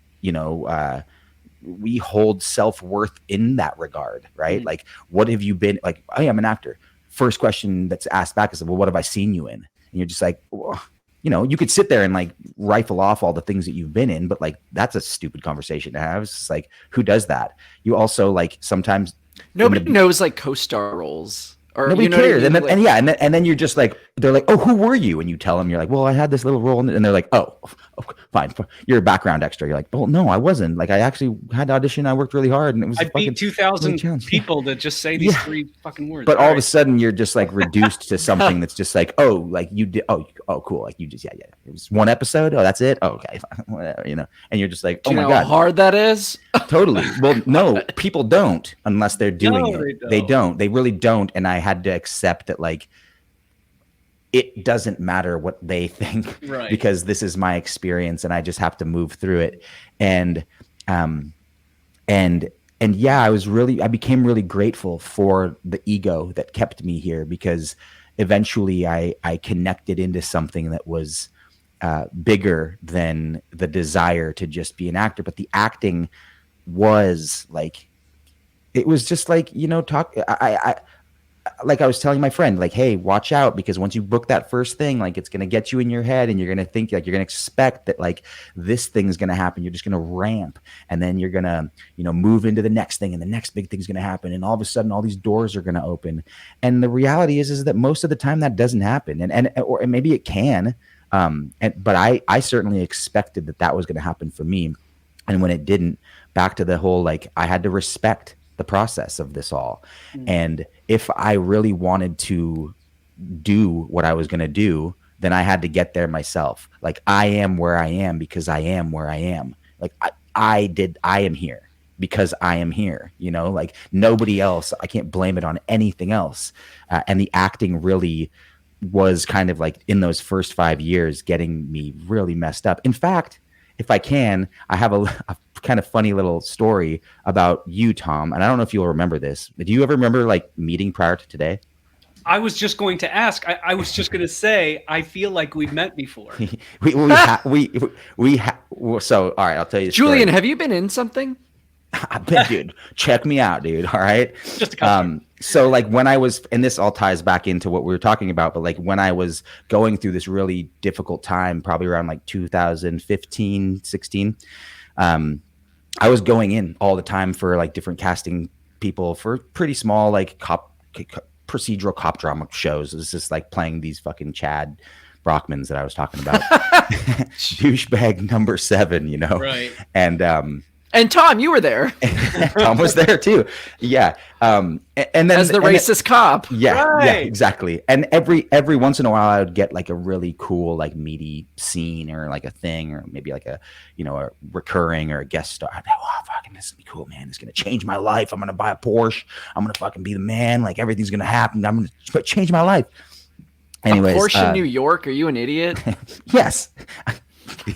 hold self-worth in that regard, right? Like, what have you been like? Hey, I'm an actor. First question that's asked back is, well, what have I seen you in? And you're just like, well, you know, you could sit there and like rifle off all the things that you've been in, but like, that's a stupid conversation to have. It's just like, who does that? You also like, sometimes nobody knows like co-star roles. Or, nobody cares. And then you're just like, they're like, oh, who were you? And you tell them, you're like, well, I had this little role. And they're like, oh, fine. You're a background extra. You're like, well, no, I wasn't. Like, I actually had to audition. I worked really hard. And it was I beat 2,000 people that just say these three fucking words. But all of a sudden you're just like reduced to something that's just like, oh, like you did. Oh, cool. Like you just, yeah. It was one episode. Oh, that's it. Oh, okay. Whatever, you know, and you're just like, oh my God. How hard that is? Totally. Well, no, people don't, unless they're doing it. They don't. They really don't. And I had to accept that, like, it doesn't matter what they think, right? Because this is my experience and I just have to move through it. And yeah, I became really grateful for the ego that kept me here, because eventually I connected into something that was bigger than the desire to just be an actor. But the acting was like, it was just like, you know, like I was telling my friend, like, hey, watch out, because once you book that first thing, like, it's going to get you in your head, and you're going to think, like, you're going to expect that, like, this thing's going to happen. You're just going to ramp, and then you're going to, you know, move into the next thing, and the next big thing's going to happen. And all of a sudden, all these doors are going to open. And the reality is that most of the time that doesn't happen. Or maybe it can. But I certainly expected that was going to happen for me. And when it didn't, back to the whole, like, I had to respect the process of this all. And if I really wanted to do what I was going to do, then I had to get there myself. Like, I am where I am because I am where I am. Like, I am here because I am here, you know, like, nobody else. I can't blame it on anything else. And the acting really was kind of like, in those first 5 years, getting me really messed up. In fact, if I can, I have a kind of funny little story about you, Tom. And I don't know if you'll remember this. Do you ever remember like meeting prior to today? I was just going to ask. I was just going to say, I feel like we've met before. So all right, I'll tell you. Julian, have you been in something? I've been, dude. Check me out, dude. All right. Just a couple. So like when I was, and this all ties back into what we were talking about, but like when I was going through this really difficult time, probably around like 2015, 16, I was going in all the time for like different casting people for pretty small, like procedural cop drama shows. It was just like playing these fucking Chad Brockmans that I was talking about. Douchebag number 7, you know? Right. And Tom, you were there. Tom was there too. Yeah. And then as the racist cop. Yeah. Right. Yeah, exactly. And every once in a while I would get like a really cool, like meaty scene or like a thing, or maybe like a, you know, a recurring or a guest star. I'd be like, oh, fucking, this is gonna be cool, man. It's going to change my life. I'm going to buy a Porsche. I'm going to fucking be the man. Like everything's going to happen. I'm going to change my life. Anyways. A Porsche in New York. Are you an idiot? Yes.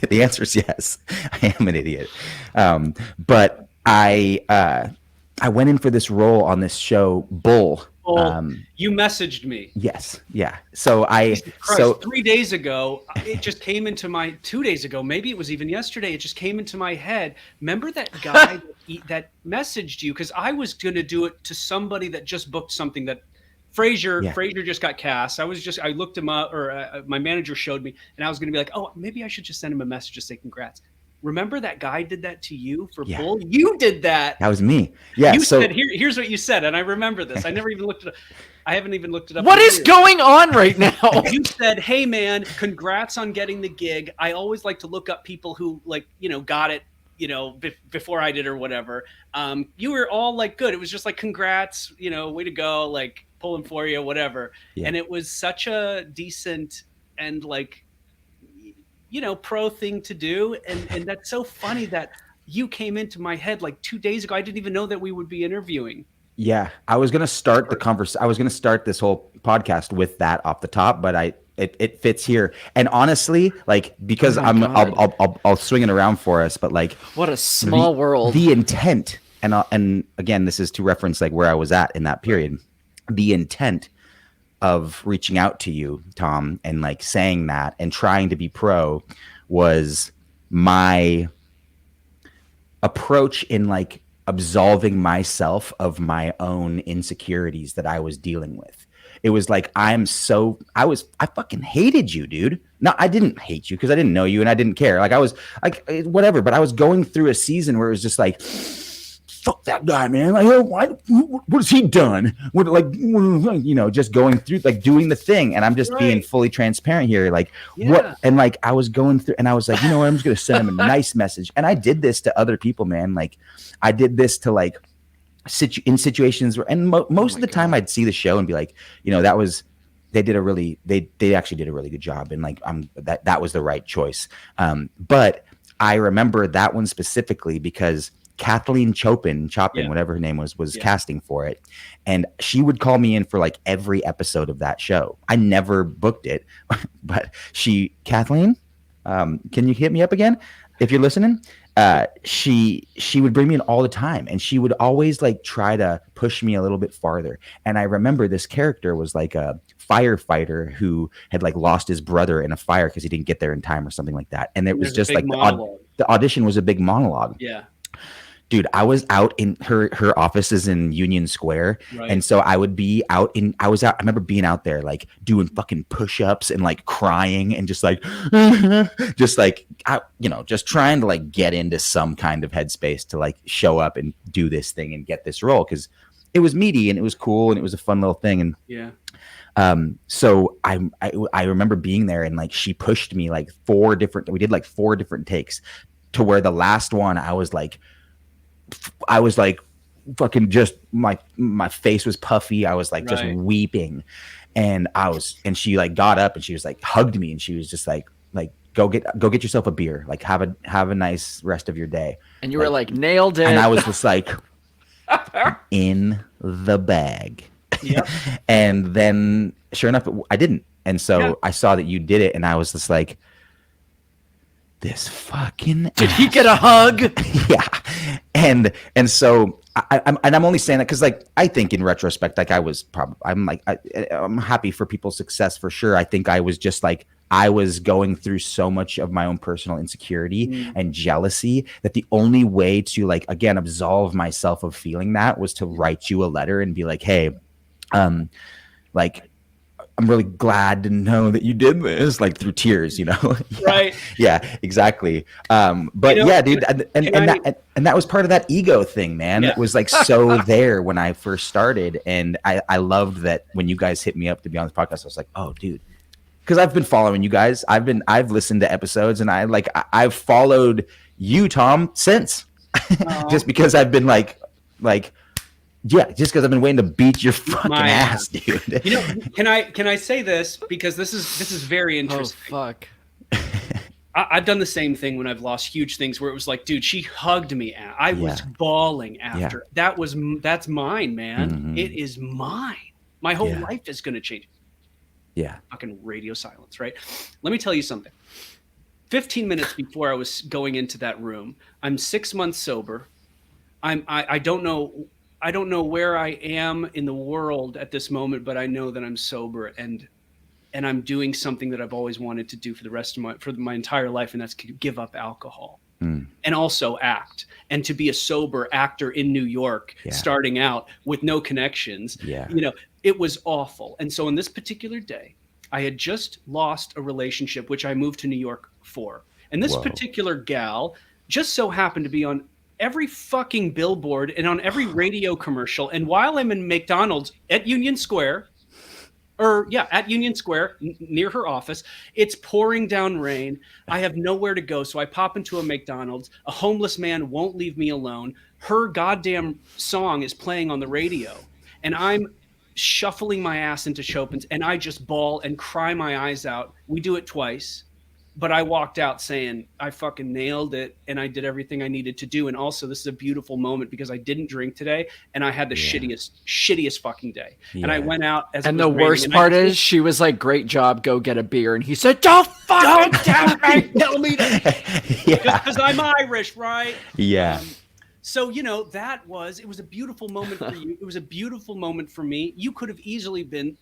The answer is yes. I am an idiot. But I went in for this role on this show, Bull. You messaged me. Yes. Yeah. So 3 days ago, it just came into my 2 days ago. Maybe it was even yesterday. It just came into my head. Remember that guy that messaged you? Because I was going to do it to somebody that just booked something that Frazier just got cast. I looked him up, or my manager showed me, and I was going to be like, oh, maybe I should just send him a message to say congrats. Remember that guy did that to you for Bull? You did that. That was me. Yeah. You said, here's what you said, and I remember this. I never even looked it up. I haven't even looked it up. What is going on right now? You said, hey, man, congrats on getting the gig. I always like to look up people who, like, you know, got it, you know, before I did or whatever. You were all like, good. It was just like, congrats, you know, way to go, like, pulling for you, whatever. Yeah. And it was such a decent and, like, you know, pro thing to do. And that's so funny that you came into my head like 2 days ago. I didn't even know that we would be interviewing. Yeah. I was going to start the conversation. I was going to start this whole podcast with that off the top, but it fits here. And honestly, like, because I'll swing it around for us, but like, what a small world. The intent, and again, this is to reference like where I was at in that period. The intent of reaching out to you, Tom, and like saying that and trying to be pro was my approach in like absolving myself of my own insecurities that I was dealing with. It was like, I fucking hated you, dude. No, I didn't hate you because I didn't know you and I didn't care. Like I was like, whatever, but I was going through a season where it was just like, fuck that guy, man. Like, what has he done? What, like, you know, just going through, like, doing the thing. And I'm just being fully transparent here. Like, what? And like, I was going through, and I was like, you know what? I'm just going to send him a nice message. And I did this to other people, man. Like, I did this to like, in situations where, and most of the time I'd see the show and be like, you know, they actually did a really good job. And like, that was the right choice. But I remember that one specifically because Kathleen Chopin, whatever her name was casting for it. And she would call me in for like every episode of that show. I never booked it, but Kathleen, can you hit me up again if you're listening? She would bring me in all the time, and she would always like try to push me a little bit farther. And I remember this character was like a firefighter who had like lost his brother in a fire because he didn't get there in time or something like that. And it was just like the audition was a big monologue. Yeah. Dude, I was out in her office is in Union Square. Right. And so I would be I remember being out there like doing fucking push-ups and like crying and just like, just like, just trying to like get into some kind of headspace to like show up and do this thing and get this role. Cause it was meaty and it was cool and it was a fun little thing. And so I remember being there and like, she pushed me like we did like 4 different takes to where the last one, I was like fucking just my face was puffy. I was like just weeping, and she like got up and she was like hugged me and she was just like go get yourself a beer, like have a nice rest of your day. And you were like nailed it. And I was just like in the bag. Yep. And then sure enough, I didn't. And so I saw that you did it, and I was just like, this fucking did he get a hug? Yeah. And so I'm only saying that because like I think in retrospect, like I'm happy for people's success for sure. I think I was just like I was going through so much of my own personal insecurity and jealousy that the only way to like again absolve myself of feeling that was to write you a letter and be like, hey, like I'm really glad to know that you did this, like through tears, you know? Yeah, Right. yeah, exactly. But You know, yeah, dude, and that was part of that ego thing, man. Yeah. That was like so there when I first started, and I loved that when you guys hit me up to be on this podcast. I was like, oh, dude, because I've been following you guys. I've listened to episodes, and I've followed you, Tom, since just because I've been like. Yeah, just because I've been waiting to beat your fucking ass, dude. You know, can I say this because this is very interesting. Oh fuck. I've done the same thing when I've lost huge things where it was like, dude, she hugged me. I was bawling after. That's mine, man. Mm-hmm. It is mine. My whole life is gonna change. Yeah. Fucking radio silence, right? Let me tell you something. 15 minutes before I was going into that room, I'm 6 months sober. I don't know where I am in the world at this moment, but I know that I'm sober and I'm doing something that I've always wanted to do for the rest of my entire life, and that's give up alcohol and also act. And to be a sober actor in New York, starting out with no connections, you know, it was awful. And so on this particular day, I had just lost a relationship, which I moved to New York for. And this particular gal just so happened to be on every fucking billboard and on every radio commercial. And while I'm in McDonald's at Union Square, near her office, it's pouring down rain. I have nowhere to go. So I pop into a McDonald's. A homeless man won't leave me alone. Her goddamn song is playing on the radio. And I'm shuffling my ass into Chopin's and I just bawl and cry my eyes out. We do it twice. But I walked out saying I fucking nailed it and I did everything I needed to do. And also this is a beautiful moment because I didn't drink today and I had the shittiest fucking day. And I went out as and the worst part is she was like, great job, go get a beer. And he said, don't fucking tell me that. Because I'm Irish, right? Yeah. So, you know, it was a beautiful moment for you. It was a beautiful moment for me. You could have easily been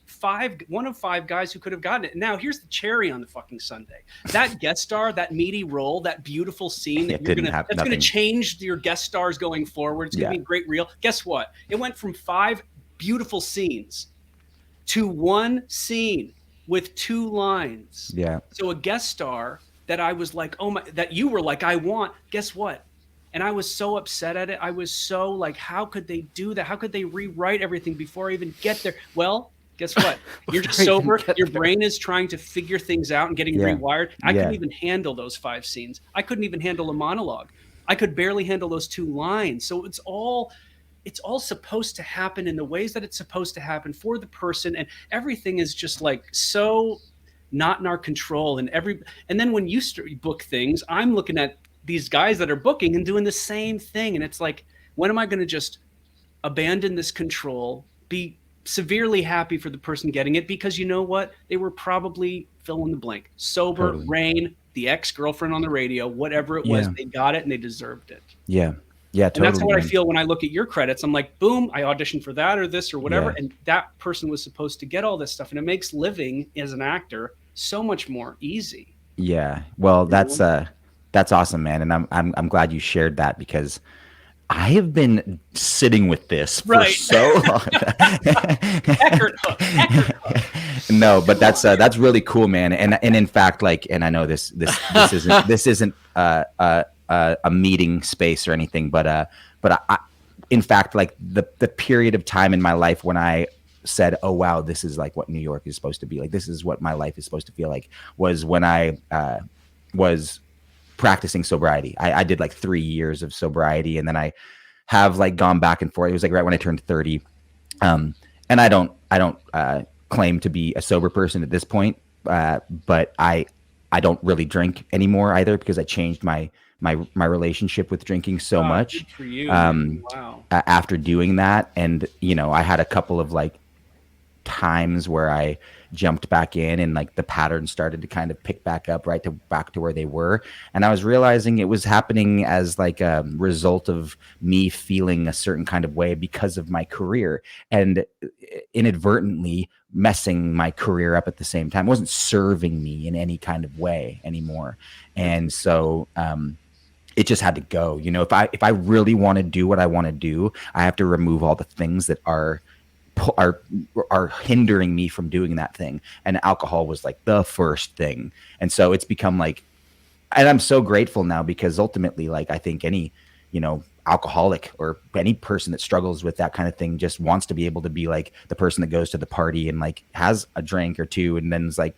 one of five guys who could have gotten it. Now, here's the cherry on the fucking sundae. That guest star, that meaty role, that beautiful scene that's going to change your guest stars going forward. It's going to be a great reel. Guess what? It went from 5 beautiful scenes to 1 scene with 2 lines. Yeah. So a guest star that I was like, that you were like, I want, guess what? And I was so upset at it. I was so like, how could they do that? How could they rewrite everything before I even get there? Well, guess what? You're just sober. Your brain is trying to figure things out and getting rewired. I couldn't even handle those 5 scenes. I couldn't even handle a monologue. I could barely handle those 2 lines. So it's all supposed to happen in the ways that it's supposed to happen for the person. And everything is just like so not in our control. And then when you book things, I'm looking at these guys that are booking and doing the same thing. And it's like, when am I going to just abandon this control, be severely happy for the person getting it? Because you know what? They were probably fill in the blank, sober, rain, the ex-girlfriend on the radio, whatever it was, they got it and they deserved it. Yeah. Yeah. Totally. And that's what I feel when I look at your credits. I'm like, boom, I auditioned for that or this or whatever. And that person was supposed to get all this stuff. And it makes living as an actor so much more easy. Yeah. Well, that's awesome, man, and I'm glad you shared that because I have been sitting with this for so long. Eckert hook. No, but that's really cool, man. And in fact, like, and I know this isn't a meeting space or anything, but I, in fact, like the period of time in my life when I said, oh wow, this is like what New York is supposed to be like. This is what my life is supposed to feel like. Was when I was practicing sobriety. I did like 3 years of sobriety, and then I have like gone back and forth. It was like right when I turned 30. And I don't claim to be a sober person at this point, but I don't really drink anymore either because I changed my relationship with drinking so much. Good for you. Wow. After doing that, and you know, I had a couple of like times where I jumped back in and like the pattern started to kind of pick back up back to where they were. And I was realizing it was happening as like a result of me feeling a certain kind of way because of my career, and inadvertently messing my career up at the same time. It wasn't serving me in any kind of way anymore. And so, it just had to go. You know, if I really want to do what I want to do, I have to remove all the things that are hindering me from doing that thing. And alcohol was like the first thing. And so it's become like, and I'm so grateful now, because ultimately, like, I think any, you know, alcoholic or any person that struggles with that kind of thing just wants to be able to be like the person that goes to the party and like has a drink or two and then is like,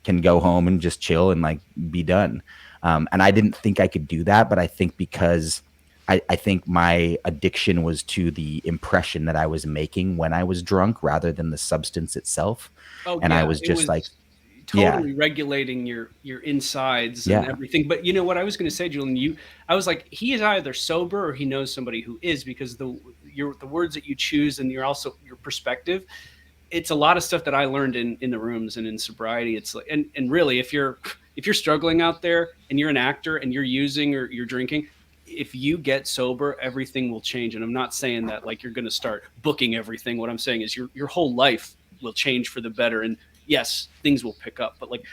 can go home and just chill and like be done. And I didn't think I could do that, but I think because I think my addiction was to the impression that I was making when I was drunk rather than the substance itself. Oh, and yeah, I was just like totally regulating your insides and everything. But you know what I was going to say, Julian, I was like, he is either sober or he knows somebody who is, because the words that you choose and your perspective, it's a lot of stuff that I learned in the rooms and in sobriety. It's like, and really, if you're struggling out there and you're an actor and you're using or you're drinking, if you get sober, everything will change. And I'm not saying that like you're going to start booking everything. What I'm saying is your whole life will change for the better. And yes, things will pick up. But like,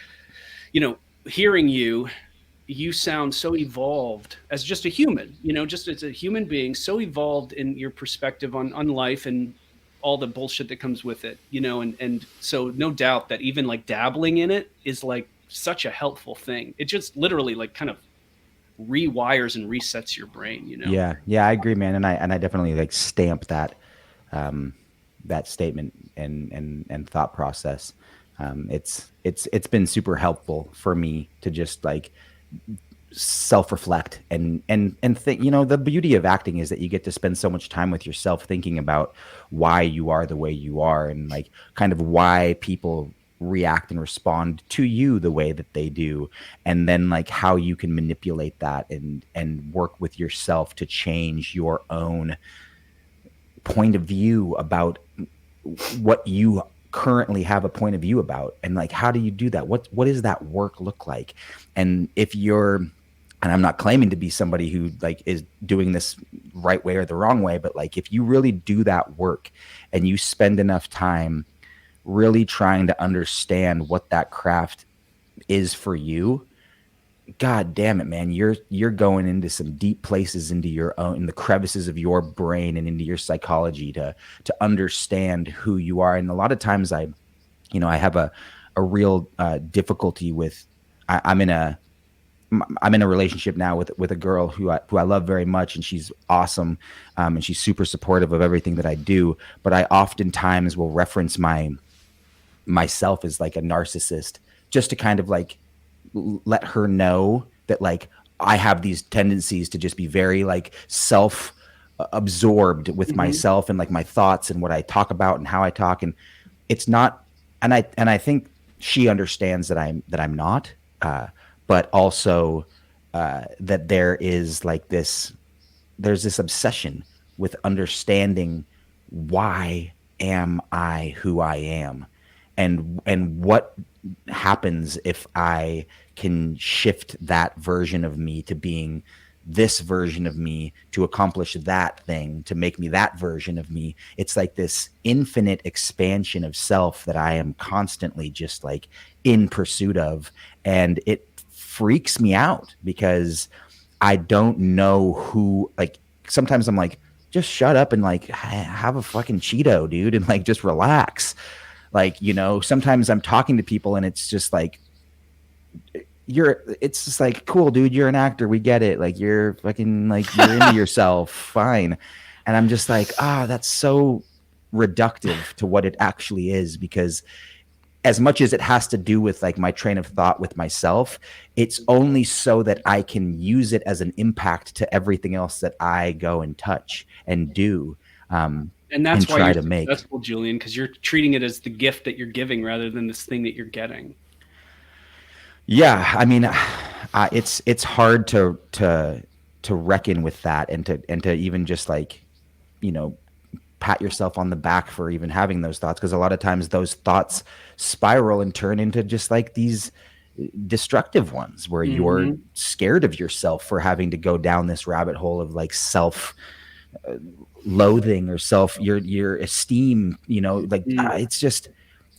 you know, hearing you sound so evolved as just a human, you know, just as a human being, so evolved in your perspective on life and all the bullshit that comes with it, you know, and so no doubt that even like dabbling in it is like such a helpful thing. It just literally like kind of rewires and resets your brain, you know? Yeah, I agree, man. And I definitely like stamp that, that statement and thought process. It's been super helpful for me to just like self-reflect and think. You know, the beauty of acting is that you get to spend so much time with yourself thinking about why you are the way you are, and like kind of why people react and respond to you the way that they do, and then like how you can manipulate that and work with yourself to change your own point of view about what you currently have a point of view about. And like, how do you do that? What does that work look like? And if you're, and I'm not claiming to be somebody who like is doing this right way or the wrong way, but like if you really do that work and you spend enough time really trying to understand what that craft is for you, God damn it, man, you're going into some deep places into your own, in the crevices of your brain and into your psychology to understand who you are. And a lot of times I have a real difficulty with, I'm in a relationship now with a girl who I love very much, and she's awesome, and she's super supportive of everything that I do. But I oftentimes will reference myself as like a narcissist, just to kind of like let her know that like I have these tendencies to just be very like self absorbed with myself and like my thoughts and what I talk about and how I talk. And it's not, and I think she understands that I'm not, but also that there's this obsession with understanding why am I who I am, and what happens if I can shift that version of me to being this version of me, to accomplish that thing, to make me that version of me. It's like this infinite expansion of self that I am constantly just like in pursuit of. And it freaks me out because I don't know who, like, sometimes I'm like, just shut up and like have a fucking Cheeto, dude, and like just relax. Like, you know, sometimes I'm talking to people and it's just like, it's just like, cool, dude, you're an actor, we get it, like you're fucking like you're into yourself, fine. And I'm just like, that's so reductive to what it actually is, because as much as it has to do with like my train of thought with myself, it's only so that I can use it as an impact to everything else that I go and touch and do. And that's why you're successful, Julian, because you're treating it as the gift that you're giving rather than this thing that you're getting. Yeah, I mean, it's hard to reckon with that, and to even just like, you know, pat yourself on the back for even having those thoughts, because a lot of times those thoughts spiral and turn into just like these destructive ones where you're scared of yourself for having to go down this rabbit hole of like self loathing or your esteem, like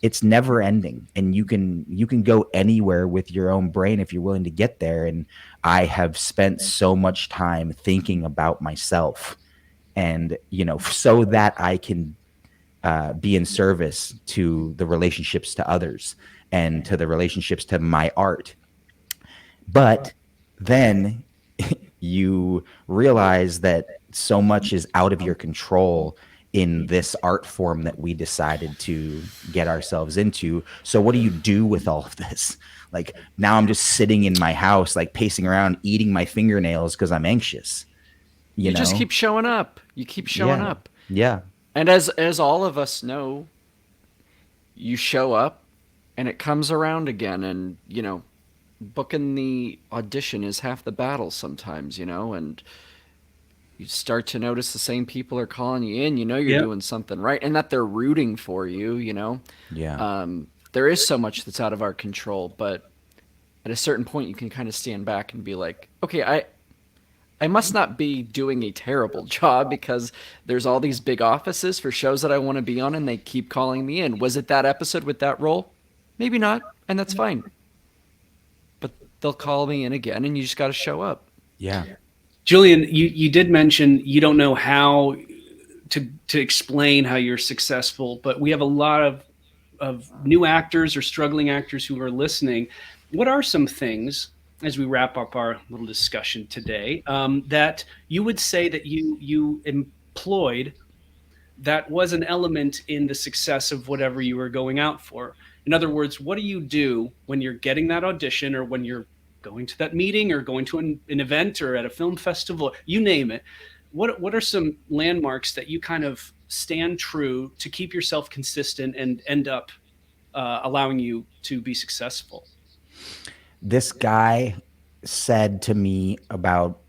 it's never ending, and you can go anywhere with your own brain if you're willing to get there. And I have spent so much time thinking about myself, and so that I can be in service to the relationships to others and to the relationships to my art. But then you realize that so much is out of your control in this art form that we decided to get ourselves into. So what do you do with all of this? Like, now I'm just sitting in my house, like pacing around, eating my fingernails because I'm anxious. You know? Just keep showing up. You keep showing up. Yeah. And as all of us know, you show up and it comes around again. And, booking the audition is half the battle sometimes, and you start to notice the same people are calling you in, you're doing something right, and that they're rooting for you, Yeah. There is so much that's out of our control, but at a certain point you can kind of stand back and be like, okay, I must not be doing a terrible job because there's all these big offices for shows that I want to be on and they keep calling me in. Was it that episode with that role? Maybe not, and that's fine. But they'll call me in again, and you just got to show up. Yeah. Julian, you did mention you don't know how to explain how you're successful, but we have a lot of new actors or struggling actors who are listening. What are some things, as we wrap up our little discussion today, that you would say that you employed that was an element in the success of whatever you were going out for? In other words, what do you do when you're getting that audition, or when you're going to that meeting, or going to an event, or at a film festival, you name it? What are some landmarks that you kind of stand true to keep yourself consistent and end up allowing you to be successful? This guy said to me about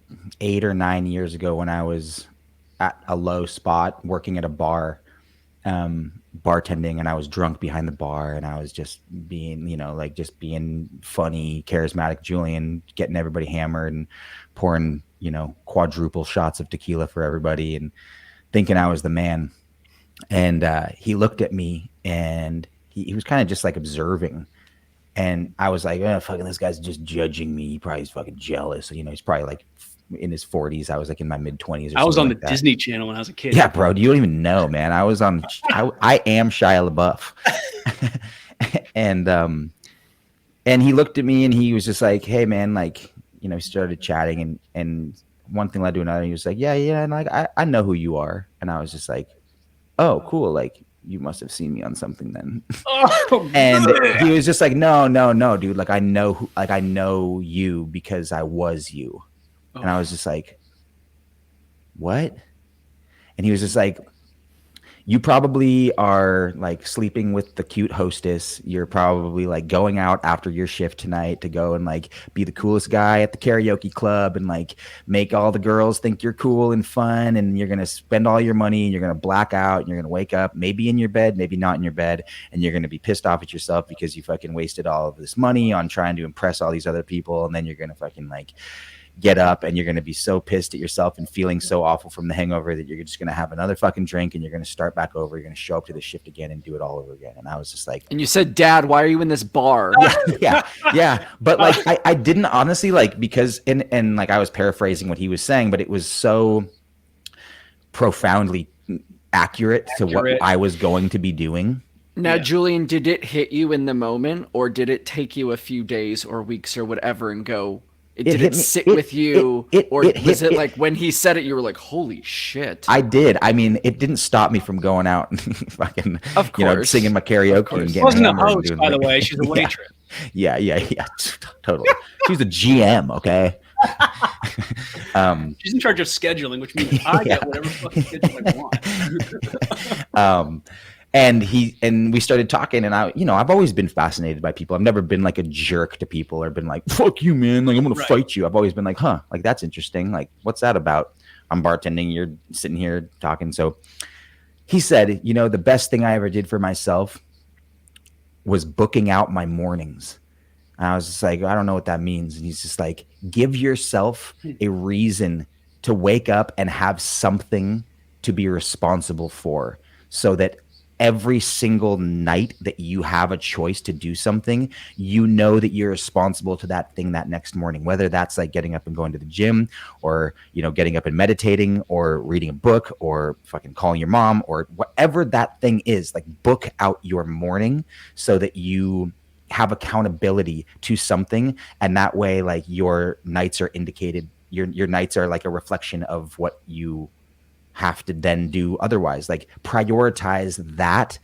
8 or 9 years ago, when I was at a low spot working at a bar, bartending, and I was drunk behind the bar, and I was just being, just being funny, charismatic Julian, getting everybody hammered and pouring, quadruple shots of tequila for everybody and thinking I was the man. And he looked at me, and he was kind of just like observing. And I was like, oh, fucking, this guy's just judging me. He probably is fucking jealous. He's probably like in his 40s. I was like in my mid 20s. I was on the Disney Channel when I was a kid. Yeah, bro. You don't even know, man. I was on. I am Shia LaBeouf. And he looked at me, and he was just like, hey, man, like, he started chatting, and one thing led to another. And he was like, yeah, and like I know who you are. And I was just like, oh, cool. Like, you must have seen me on something then. Oh, and he was just like, no, dude. Like, I know you because I was you. And I was just like, what? And he was just like, you probably are like sleeping with the cute hostess. You're probably like going out after your shift tonight to go and like be the coolest guy at the karaoke club and like make all the girls think you're cool and fun. And you're going to spend all your money, and you're going to black out, and you're going to wake up maybe in your bed, maybe not in your bed. And you're going to be pissed off at yourself because you fucking wasted all of this money on trying to impress all these other people. And then you're going to fucking like get up, and you're going to be so pissed at yourself and feeling so awful from the hangover that you're just going to have another fucking drink, and you're going to start back over. You're going to show up to the shift again and do it all over again. And I was just like, and you said, Dad, why are you in this bar? yeah. But like, I didn't honestly, like, because, and like I was paraphrasing what he was saying, but it was so profoundly accurate to what I was going to be doing. Now, Julian, did it hit you in the moment, or did it take you a few days or weeks or whatever and go, did it sit with you, or was it like when he said it, you were like, holy shit? I did. I mean, it didn't stop me from going out and fucking, of course, singing my karaoke and getting wasn't a host, by the way. She's a waitress. Yeah, totally. She's a GM, okay? She's in charge of scheduling, which means I get whatever fucking schedule I want. And we started talking, and I've always been fascinated by people. I've never been like a jerk to people or been like, fuck you, man. Like, I'm going to fight you. I've always been like, like, that's interesting. Like, what's that about? I'm bartending. You're sitting here talking. So he said, you know, the best thing I ever did for myself was booking out my mornings. And I was just like, I don't know what that means. And he's just like, give yourself a reason to wake up and have something to be responsible for, so that every single night that you have a choice to do something, you know that you're responsible to that thing that next morning, whether that's like getting up and going to the gym, or, you know, getting up and meditating, or reading a book, or fucking calling your mom, or whatever that thing is. Like, book out your morning so that you have accountability to something. And that way, like, your nights are indicated, your nights are like a reflection of what you have to then do otherwise. Like, prioritize that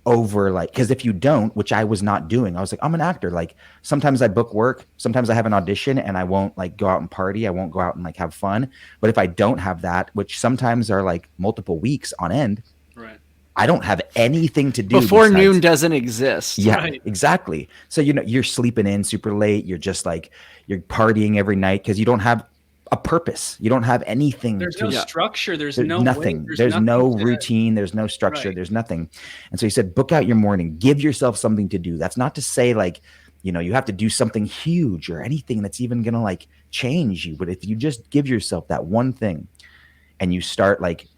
over, like, because if you don't, which I was not doing, I was like, I'm an actor. Like, sometimes I book work, sometimes I have an audition, and I won't like go out and party. I won't go out and like have fun. But if I don't have that, which sometimes are like multiple weeks on end, Right. I don't have anything to do Before besides, noon doesn't exist. yeah, Right. exactly. So, you know, you're sleeping in super late. You're just like, you're partying every night because you don't have a purpose. You don't have anything. There's no structure. There's no nothing. way, There's no nothing routine. There's no structure. Right. There's nothing. And so he said, book out your morning. Give yourself something to do. That's not to say like, you know, you have to do something huge or anything that's even going to like change you. But if you just give yourself that one thing and you start like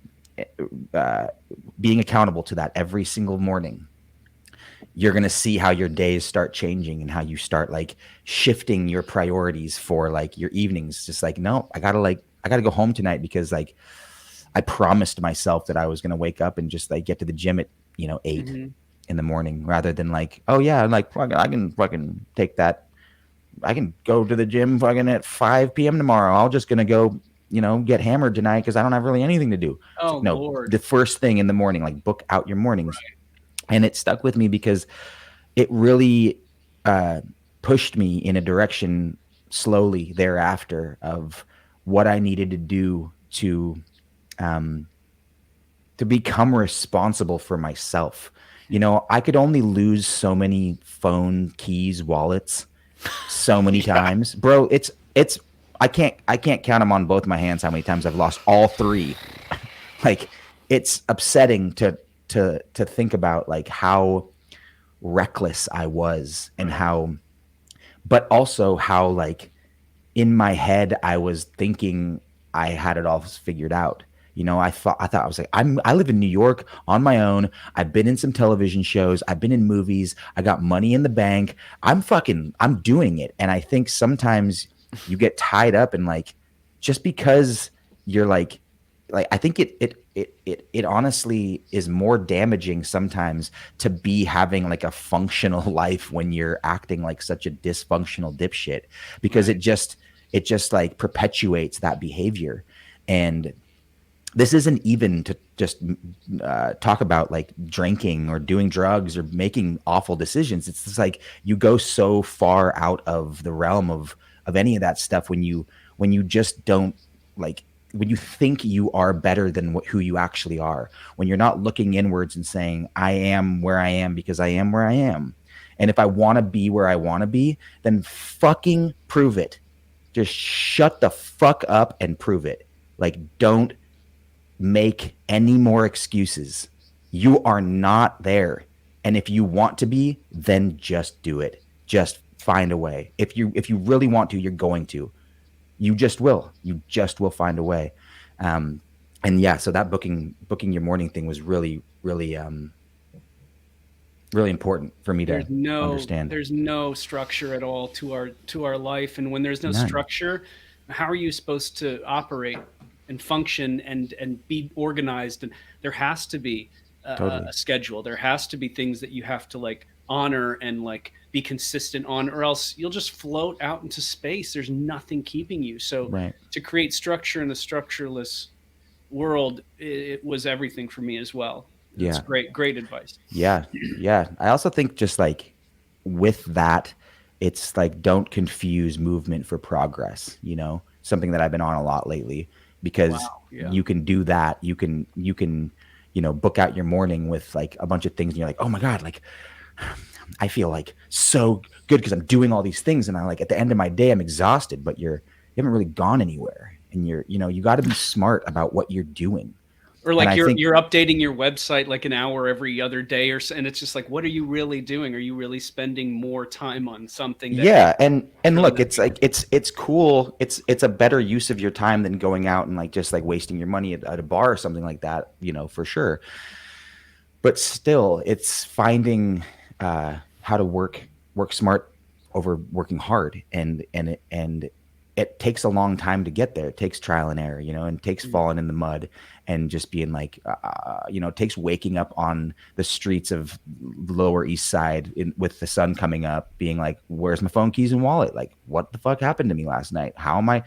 being accountable to that every single morning, you're going to see how your days start changing and how you start like shifting your priorities for like your evenings. Just like, no, I gotta go home tonight because like I promised myself that I was going to wake up and just like get to the gym at, you know, 8 in the morning, rather than like, oh yeah, like I can fucking take that. I can go to the gym fucking at 5 p.m. tomorrow. I'm just going to go, you know, get hammered tonight because I don't have really anything to do. Oh, no, Lord. The first thing in the morning, like book out your mornings. Right. And it stuck with me because it really pushed me in a direction slowly thereafter of what I needed to do to become responsible for myself. You know, I could only lose so many phone, keys, wallets so many times. Bro, it's I can't count them on both my hands how many times I've lost all three. Like, it's upsetting to think about like how reckless I was, and how, but also how like in my head I was thinking I had it all figured out. You know, I thought I was like, I live in New York on my own. I've been in some television shows. I've been in movies. I got money in the bank. I'm doing it. And I think sometimes you get tied up in like, just because you're like I think it honestly is more damaging sometimes to be having like a functional life when you're acting like such a dysfunctional dipshit, because it just like perpetuates that behavior. And this isn't even to just talk about like drinking or doing drugs or making awful decisions. It's just like you go so far out of the realm of any of that stuff when you just don't like, when you think you are better than who you actually are, when you're not looking inwards and saying, I am where I am because I am where I am. And if I want to be where I want to be, then fucking prove it. Just shut the fuck up and prove it. Like, don't make any more excuses. You are not there. And if you want to be, then just do it. Just find a way. If you really want to, you're going to. You just will find a way. And yeah, so that booking your morning thing was really, really, really important for me to understand. There's no structure at all to our life. And when there's no structure, how are you supposed to operate and function and be organized? And there has to be a schedule. There has to be things that you have to like honor and like be consistent on, or else you'll just float out into space. There's nothing keeping you. So to create structure in the structureless world, it was everything for me as well. It's great advice. Yeah. I also think just like with that, it's like, don't confuse movement for progress, you know, something that I've been on a lot lately, because you can do that. You can, you know, book out your morning with like a bunch of things and you're like, oh my God, like I feel like so good because I'm doing all these things, and I like at the end of my day I'm exhausted, but you haven't really gone anywhere, and you got to be smart about what you're doing. Or like I think you're updating your website like an hour every other day or so, and it's just like, what are you really doing? Are you really spending more time on something that yeah, and really look, not it's like it's cool. It's a better use of your time than going out and like just like wasting your money at a bar or something like that, for sure. But still, it's finding how to work smart over working hard, and it takes a long time to get there. It takes trial and error, and it takes falling in the mud and just being like, it takes waking up on the streets of Lower East Side with the sun coming up, being like, "Where's my phone, keys, and wallet? Like, what the fuck happened to me last night? How am I?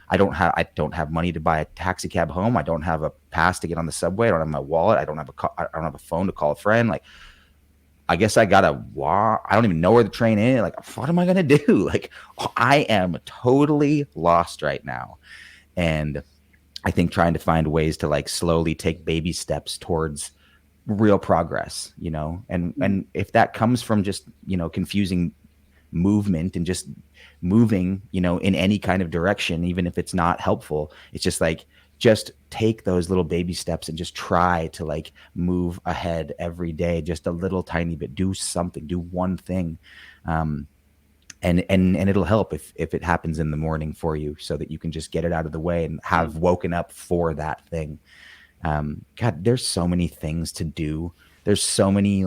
I don't have money to buy a taxi cab home. I don't have a pass to get on the subway. I don't have my wallet. I don't have a phone to call a friend. Like, I guess I gotta walk. I don't even know where the train is. Like, what am I gonna do? Like, I am totally lost right now. And I think trying to find ways to like slowly take baby steps towards real progress, and if that comes from just, confusing movement and just moving, in any kind of direction, even if it's not helpful, it's just like, just take those little baby steps and just try to like move ahead every day, just a little tiny bit, do something, do one thing. And it'll help if it happens in the morning for you, so that you can just get it out of the way and have woken up for that thing. God, there's so many things to do. There's so many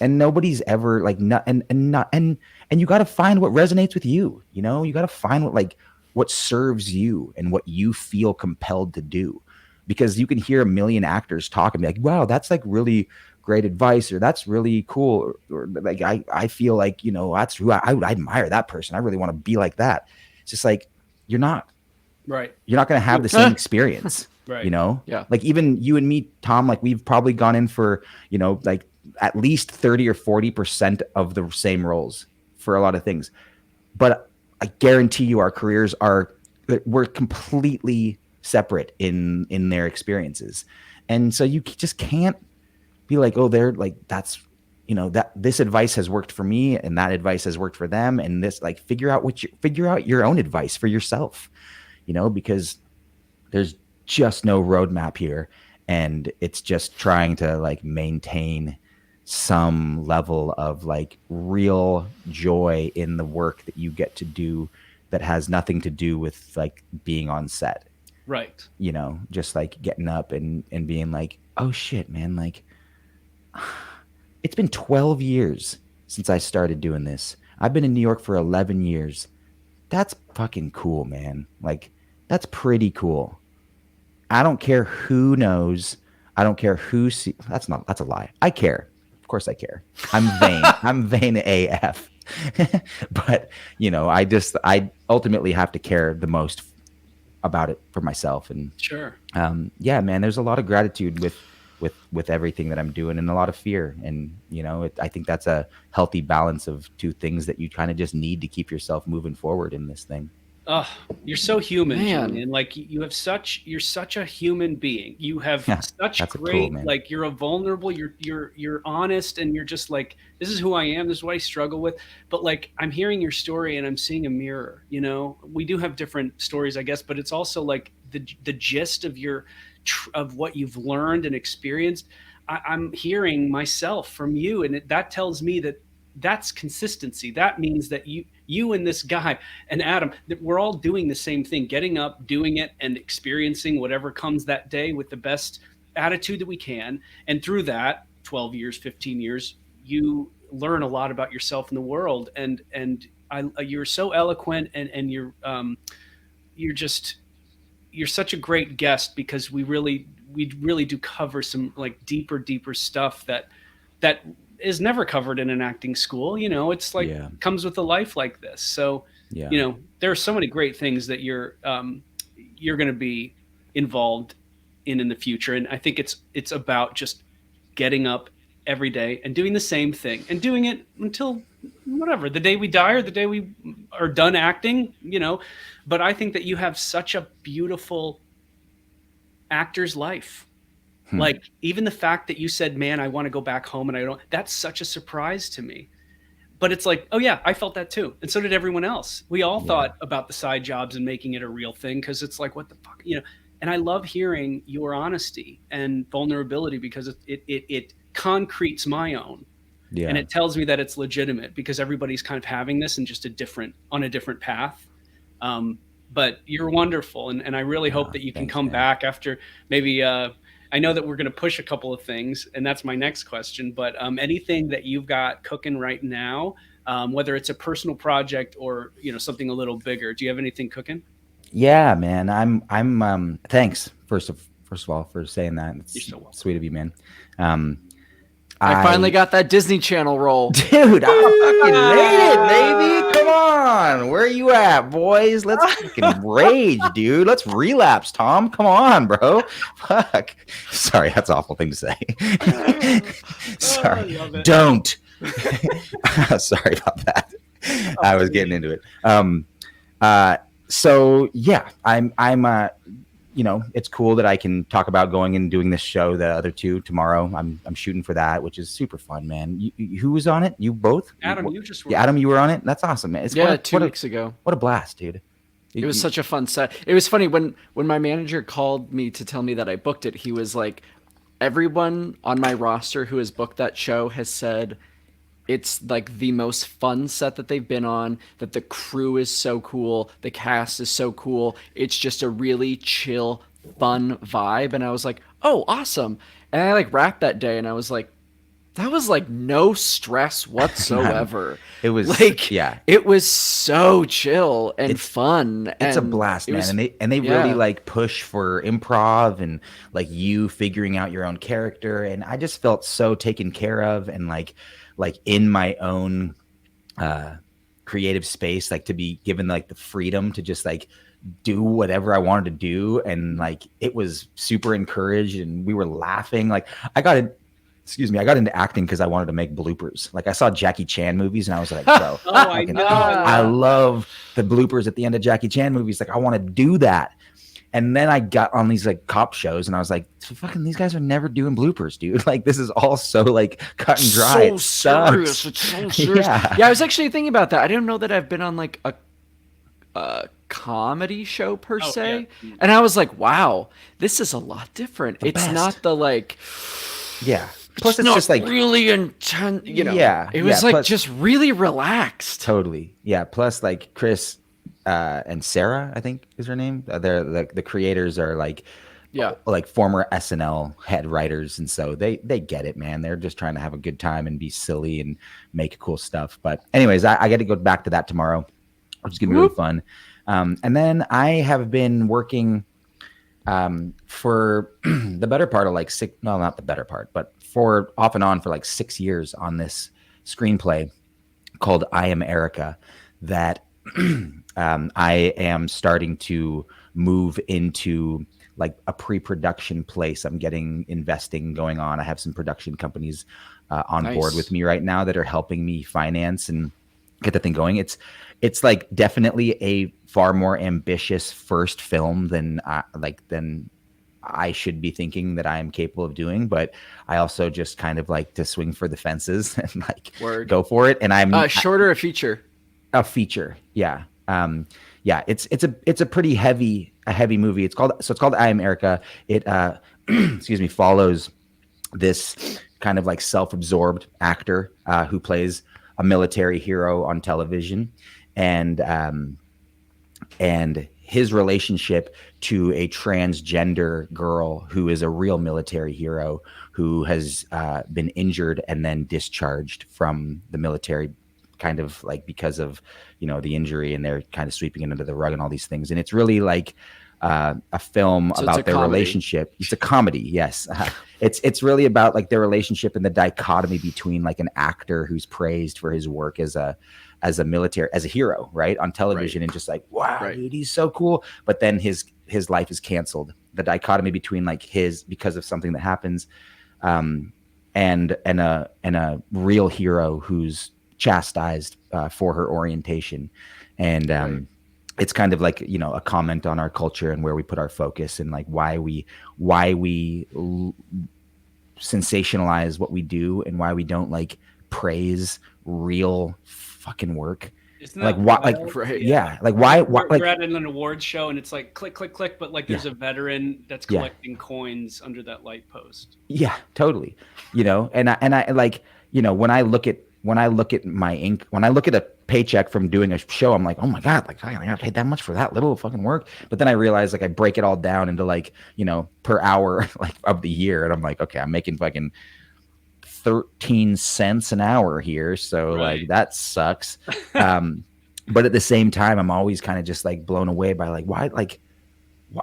and nobody's ever like not and you got to find what resonates with you. You got to find what serves you and what you feel compelled to do, because you can hear a million actors talk and be like, wow, that's like really great advice, or that's really cool, or like I feel like that's who I admire that person. I really want to be like that. It's just like you're not going to have the same experience. Right. Yeah. Like even you and me, Tom, like we've probably gone in for, like at least 30 or 40% of the same roles for a lot of things. But I guarantee you we're completely separate in their experiences. And so you just can't be like, oh, they're like, that's, that this advice has worked for me and that advice has worked for them. And this, like, figure out your own advice for yourself, because there's just no roadmap here, and it's just trying to like maintain some level of like real joy in the work that you get to do that has nothing to do with like being on set, right? Just like getting up and being like, oh shit, man, like it's been 12 years since I started doing this. I've been in New York for 11 years. That's fucking cool, man. Like, that's pretty cool. I don't care who knows. I don't care who sees. That's a lie. I care. Of course I care. I'm vain. I'm vain AF. But, I ultimately have to care the most about it for myself. And sure. Yeah, man, there's a lot of gratitude with everything that I'm doing, and a lot of fear. And, I think that's a healthy balance of two things that you kind of just need to keep yourself moving forward in this thing. Oh, you're so human, Man. Julian. Like you're such a human being. You have such great, tool, man. like you're a vulnerable, you're honest, and you're just like, this is who I am. This is what I struggle with. But like, I'm hearing your story and I'm seeing a mirror, we do have different stories, I guess, but it's also like the gist of of what you've learned and experienced. I'm hearing myself from you. And that tells me that's consistency. That means that you and this guy and Adam, that we're all doing the same thing, getting up, doing it, and experiencing whatever comes that day with the best attitude that we can. And through that 12 years, 15 years, you learn a lot about yourself and the world. And you're so eloquent, and you're such a great guest, because we really do cover some like deeper stuff that is never covered in an acting school. It's like comes with a life like this. So, there are so many great things that you're going to be involved in the future. And I think it's about just getting up every day and doing the same thing and doing it until whatever, the day we die or the day we are done acting, but I think that you have such a beautiful actor's life. Like, even the fact that you said, man, I want to go back home, and that's such a surprise to me. But it's like, oh yeah, I felt that too. And so did everyone else. We all thought about the side jobs and making it a real thing, because it's like, what the fuck, And I love hearing your honesty and vulnerability because it concretes my own. Yeah. And it tells me that it's legitimate because everybody's kind of having this in just on a different path. But you're wonderful. And I really hope that you can come back after maybe, I know that we're going to push a couple of things, and that's my next question, but anything that you've got cooking right now, whether it's a personal project or, something a little bigger, do you have anything cooking? Yeah, man. I'm thanks first of all for saying that. It's You're so welcome. Sweet of you, man. I finally got that Disney Channel role. Dude, I fucking made it, baby. Come on. Where are you at, boys? Let's fucking rage, dude. Let's relapse, Tom. Come on, bro. Fuck. Sorry, that's an awful thing to say. Sorry. Don't. Sorry about that. I was getting into it. So yeah, I'm it's cool that I can talk about going and doing this show, the other two tomorrow. I'm shooting for that, which is super fun, man. Who was on it? You both? Adam, you just were. Yeah, Adam, you were on it. That's awesome, man. 2 weeks ago. What a blast, dude. It was such a fun set. It was funny when my manager called me to tell me that I booked it. He was like, everyone on my roster who has booked that show has said it's like the most fun set that they've been on, that the crew is so cool, the cast is so cool. It's just a really chill, fun vibe. And I was like, oh, awesome. And I like wrapped that day and I was like, that was like no stress whatsoever. It was like, it was so chill and fun. It's a blast, man. And they really like push for improv and like you figuring out your own character. And I just felt so taken care of and like in my own creative space, like to be given like the freedom to just like do whatever I wanted to do. And like, it was super encouraged and we were laughing. Like I got into acting because I wanted to make bloopers. Like I saw Jackie Chan movies and I was like, bro, I love the bloopers at the end of Jackie Chan movies. Like I want to do that. And then I got on these like cop shows and I was like, fucking these guys are never doing bloopers, dude. Like this is all so like cut and dry. So serious. It's so serious. Yeah, I was actually thinking about that. I didn't know that I've been on like a comedy show per se. Yeah. And I was like, wow, this is a lot different. It's not the like... Yeah. Plus it's not just like really intense, it was like just really relaxed. Totally. Yeah. Plus like Chris and Sarah, I think is her name. They're the creators are like former SNL head writers, and so they get it, man. They're just trying to have a good time and be silly and make cool stuff. But anyways, I get to go back to that tomorrow, which is gonna be really fun. And then I have been working for the better part of like not the better part, but for off and on for like 6 years on this screenplay called I Am Erica that I am starting to move into like a pre-production place. I'm getting investing going on. I have some production companies on board with me right now that are helping me finance and get the thing going. It's like definitely a far more ambitious first film than I should be thinking that I am capable of doing, but I also just kind of like to swing for the fences and like go for it. And I'm shorter a feature. A feature, yeah. It's a pretty heavy movie. It's called I Am Erica. It follows this kind of like self-absorbed actor who plays a military hero on television, and his relationship to a transgender girl who is a real military hero who has been injured and then discharged from the military, kind of like because of the injury, and they're kind of sweeping it under the rug and all these things. And it's really like a film about their relationship. It's a comedy, yes. It's really about like their relationship and the dichotomy between like an actor who's praised for his work as a hero, right, on television, and just like, wow, dude, he's so cool. But then his life is canceled. The dichotomy between like because of something that happens, and a real hero who's chastised for her orientation, and it's kind of like a comment on our culture and where we put our focus and like why we sensationalize what we do and why we don't like praise real fucking work. Isn't Like that why? wild? Like Right. yeah. Like why? We're Like at an awards show and it's like click, click, click, but like there's a veteran that's Yeah. collecting coins under that light post. yeah, totally. You know, and I like, you know, when I look at my ink, when I look at a paycheck from doing a show, I'm like, oh my God, like I got paid that much for that little fucking work. But then I realize like I break it all down into like, you know, per hour like of the year, and I'm like, okay, I'm making fucking 13 cents an hour here, so Right. like that sucks. But at the same time, I'm always kind of just like blown away by like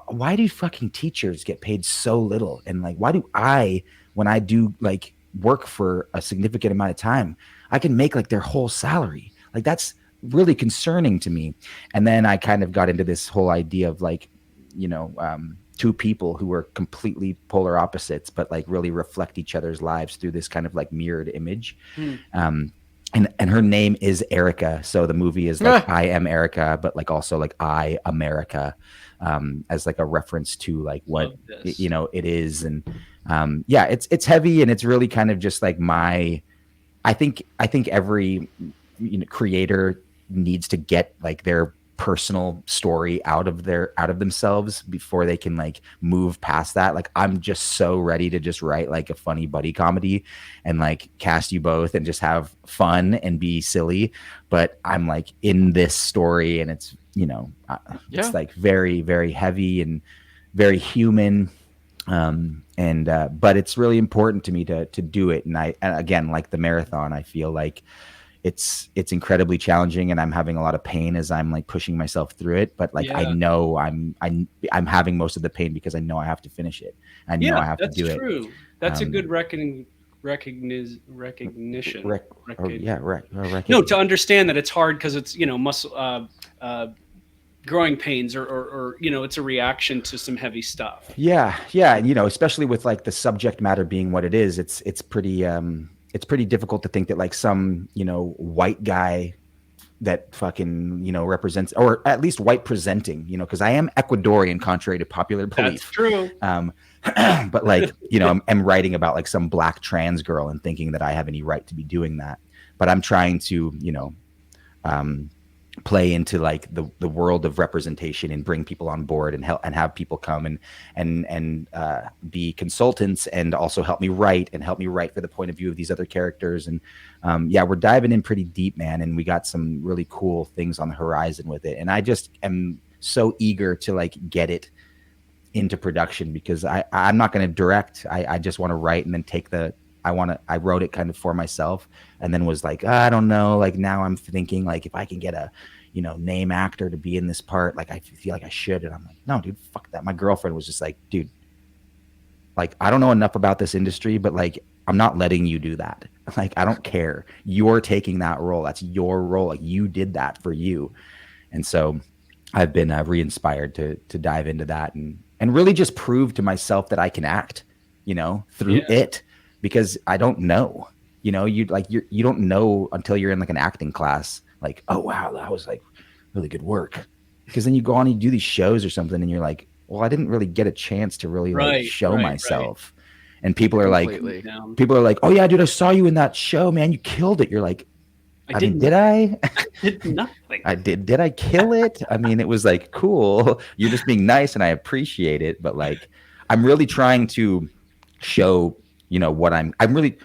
why do fucking teachers get paid so little, and like why do I, when I do like work for a significant amount of time, I can make like their whole salary. Like that's really concerning to me. And then I kind of got into this whole idea of like, you know, two people who were completely polar opposites, but like really reflect each other's lives through this kind of like mirrored image. And her name is Erica. So the movie is like I Am Erica, but like also like I America, as like a reference to like what you know it is. And yeah, it's heavy, and it's really kind of just like I think every, you know, creator needs to get like their personal story out of themselves before they can like move past that. Like I'm just so ready to just write like a funny buddy comedy and like cast you both and just have fun and be silly, but I'm like in this story, and it's, you know, it's like very, very heavy and very human. But it's really important to me to do it. And again, like the marathon, I feel like it's incredibly challenging, and I'm having a lot of pain as I'm like pushing myself through it. But like, I know I'm having most of the pain because I know I have to finish it. I know I have to do it. That's true. That's a good recognition. No, to understand that it's hard because it's, you know, muscle, growing pains or you know, it's a reaction to some heavy stuff. Yeah. And, you know, especially with like the subject matter being what it is, it's pretty difficult to think that like some, you know, white guy that fucking, you know, represents, or at least white presenting, you know, because I am Ecuadorian, contrary to popular belief. That's true. But like, you know, I'm writing about like some black trans girl and thinking that I have any right to be doing that. But I'm trying to, you know, play into like the world of representation and bring people on board and help and have people come and be consultants and also help me write for the point of view of these other characters. And yeah, we're diving in pretty deep, man, and we got some really cool things on the horizon with it. And I just am so eager to like get it into production because I'm not going to direct. I just want to write and then take I wrote it kind of for myself and then was like, I don't know. Like now I'm thinking like if I can get a, you know, name actor to be in this part, like I feel like I should. And I'm like, no, dude, fuck that. My girlfriend was just like, dude, like, I don't know enough about this industry, but like, I'm not letting you do that. Like, I don't care. You're taking that role. That's your role. Like you did that for you. And so I've been re-inspired to dive into that and really just prove to myself that I can act, you know, through it. Because I don't know, you know, you don't know until you're in like an acting class, like, oh, wow, that was like really good work. Because then you go on and you do these shows or something and you're like, well, I didn't really get a chance to really like show myself. Right. And people are like, oh yeah, dude, I saw you in that show, man. You killed it. You're like, did I? I did nothing. Did I kill it? I mean, it was like, cool. You're just being nice and I appreciate it. But like, I'm really trying to show, you know, what I'm really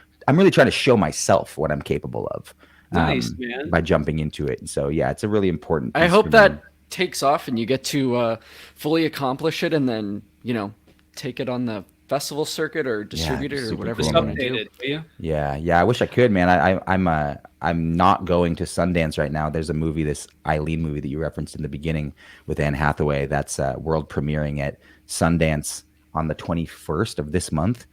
trying to show myself what I'm capable of. Nice, man. By jumping into it. And so, yeah, it's a really important piece. I hope that takes off and you get to fully accomplish it and then, you know, take it on the festival circuit or distribute it or whatever you want to do. Yeah. I wish I could, man. I'm not going to Sundance right now. There's a movie, this Eileen movie that you referenced in the beginning with Anne Hathaway. That's world premiering at Sundance on the 21st of this month.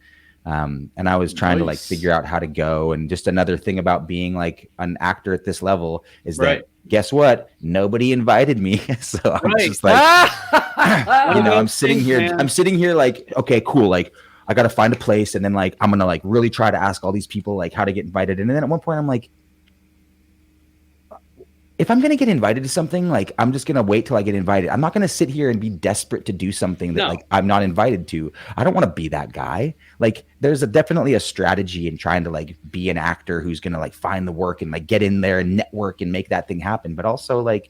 And I was trying to like figure out how to go. And just another thing about being like an actor at this level is that guess what? Nobody invited me. So I'm just like, you know, I'm sitting here like, okay, cool. Like I got to find a place. And then like, I'm going to like really try to ask all these people like how to get invited. And then at one point I'm like, if I'm gonna get invited to something, like I'm just gonna wait till I get invited. I'm not gonna sit here and be desperate to do something that like I'm not invited to. I don't want to be that guy. Like there's definitely a strategy in trying to like be an actor who's gonna like find the work and like get in there and network and make that thing happen. But also like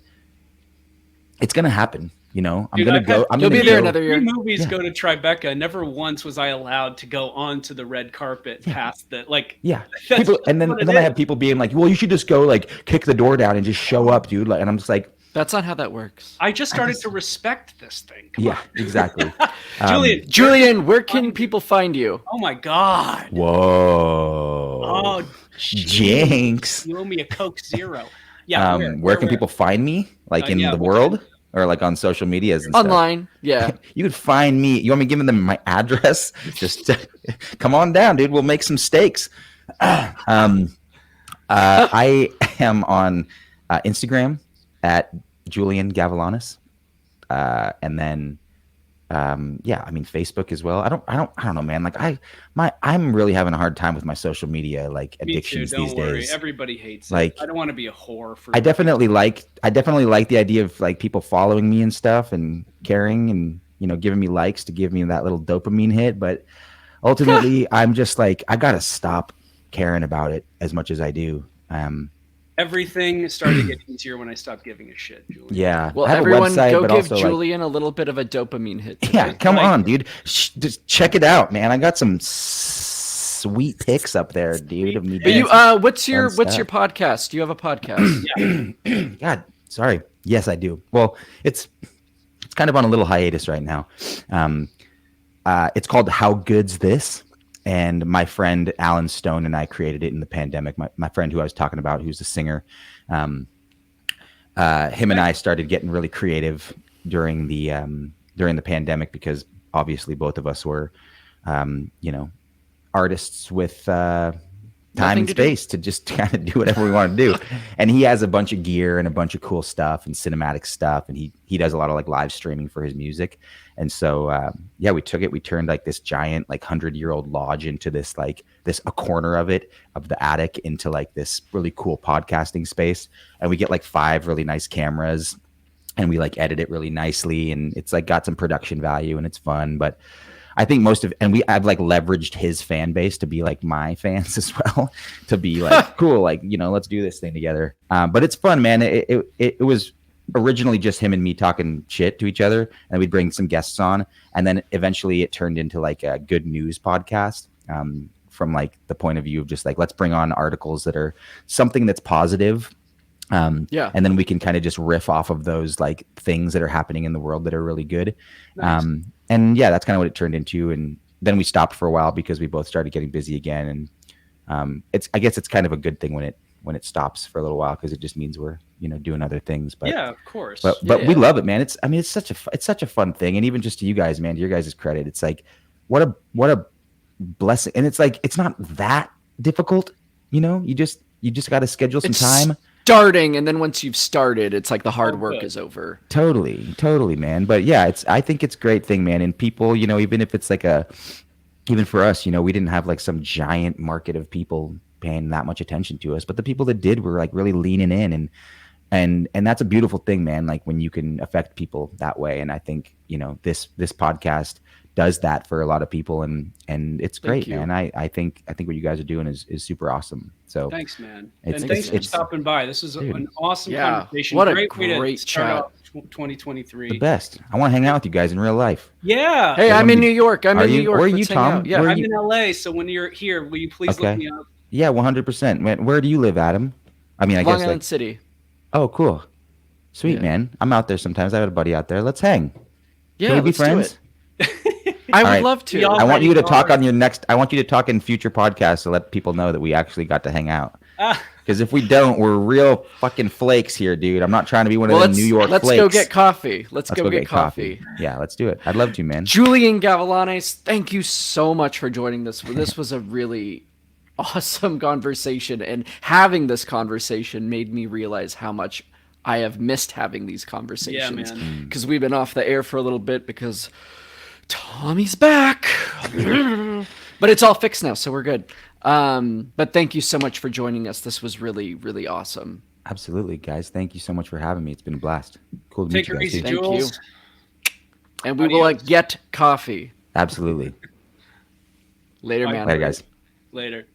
it's gonna happen. I'm gonna go. I'm You'll gonna be there go, another year. Movies go to Tribeca. Never once was I allowed to go onto the red carpet past the like. Yeah, people, and then I have people being like, "Well, you should just go like kick the door down and just show up, dude." Like, and I'm just like, "That's not how that works." I just started to respect this thing. Come on. Exactly. Julian, where can people find you? Oh my God! Whoa! Oh, jinx! You owe me a Coke Zero. Yeah. Where can people find me? Like in the world? Or like on social medias and online stuff. Yeah, you could find me. You want me to give them my address? Just come on down, dude. We'll make some steaks. I am on Instagram at Julian Gavilanes, and then Facebook as well. I don't know, man. Like I'm really having a hard time with my social media like addictions these days. Everybody hates it. Like I don't want to be a whore for. I definitely like the idea of like people following me and stuff and caring and giving me likes to give me that little dopamine hit. But ultimately, I'm just like I gotta stop caring about it as much as I do. Everything started to get easier when I stopped giving a shit, Julian. Yeah. Well, everyone go give Julian a little bit of a dopamine hit today. Yeah, come on, dude. Just check it out, man. I got some sweet pics up there, dude. Of me. But what's your podcast? Do you have a podcast? God, sorry. Yes, I do. Well, it's kind of on a little hiatus right now. It's called How Good's This? And my friend Alan Stone and I created it in the pandemic. My friend who I was talking about, who's a singer, him and I started getting really creative during the pandemic because obviously both of us were, artists with time and space to just kind of do whatever we want to do. And he has a bunch of gear and a bunch of cool stuff and cinematic stuff. And he does a lot of like live streaming for his music. And so, we took it, we turned like this giant, like 100-year-old lodge into this, a corner of the attic into like this really cool podcasting space. And we get like 5 really nice cameras and we like edit it really nicely. And it's like got some production value and it's fun, but I think I've like leveraged his fan base to be like my fans as well, to be like, cool, like, let's do this thing together. But it's fun, man. It was originally just him and me talking shit to each other, and we'd bring some guests on. And then eventually it turned into like a good news podcast, from like the point of view of just like, let's bring on articles that are something that's positive. And then we can kind of just riff off of those like things that are happening in the world that are really good. Nice. And that's kind of what it turned into. And then we stopped for a while because we both started getting busy again. And I guess it's kind of a good thing when it stops for a little while, because it just means we're doing other things. But yeah, of course. But we love it, man. It's such a fun thing. And even just to you guys, man, to your guys' credit, it's like what a blessing. And it's like it's not that difficult, you just got to schedule some time. Starting, and then once you've started, it's like the hard work is over. Totally, man. But yeah, I think it's a great thing, man. And people, even if it's like even for us, we didn't have like some giant market of people paying that much attention to us, but the people that did were like really leaning in, and that's a beautiful thing, man. Like when you can affect people that way. And I think, this podcast does that for a lot of people, and it's great, man. I think what you guys are doing is super awesome. So thanks, man. And thanks for stopping by. This is an awesome conversation. What a great way to start chat. 2023. The best. I want to hang out with you guys in real life. Yeah. Hey, I'm in New York. I'm in New York. Where are you, Tom? Yeah, I'm in LA. So when you're here, will you please look me up? Yeah, 100%. Where do you live, Adam? I mean, I Long guess Island City. Oh, cool. Sweet, man. I'm out there sometimes. I have a buddy out there. Let's hang. Yeah, Can we be friends? I would love to. I want you to talk on your next. I want you to talk in future podcasts to let people know that we actually got to hang out. Because if we don't, we're real fucking flakes here, dude. I'm not trying to be one of the New York flakes. Let's go get coffee. Let's go get coffee. Yeah, let's do it. I'd love to, man. Julian Gavilanes, thank you so much for joining this. This was a really awesome conversation, and having this conversation made me realize how much I have missed having these conversations. Yeah, man. Because we've been off the air for a little bit because Tommy's back. But it's all fixed now, so we're good. But thank you so much for joining us. This was really, really awesome. Absolutely, guys. Thank you so much for having me. It's been a blast. Cool to Take meet her you guys. easy, Too. Thank Jules. And we will Adios. get coffee. Absolutely. Later, Bye. man. Later, guys. Later.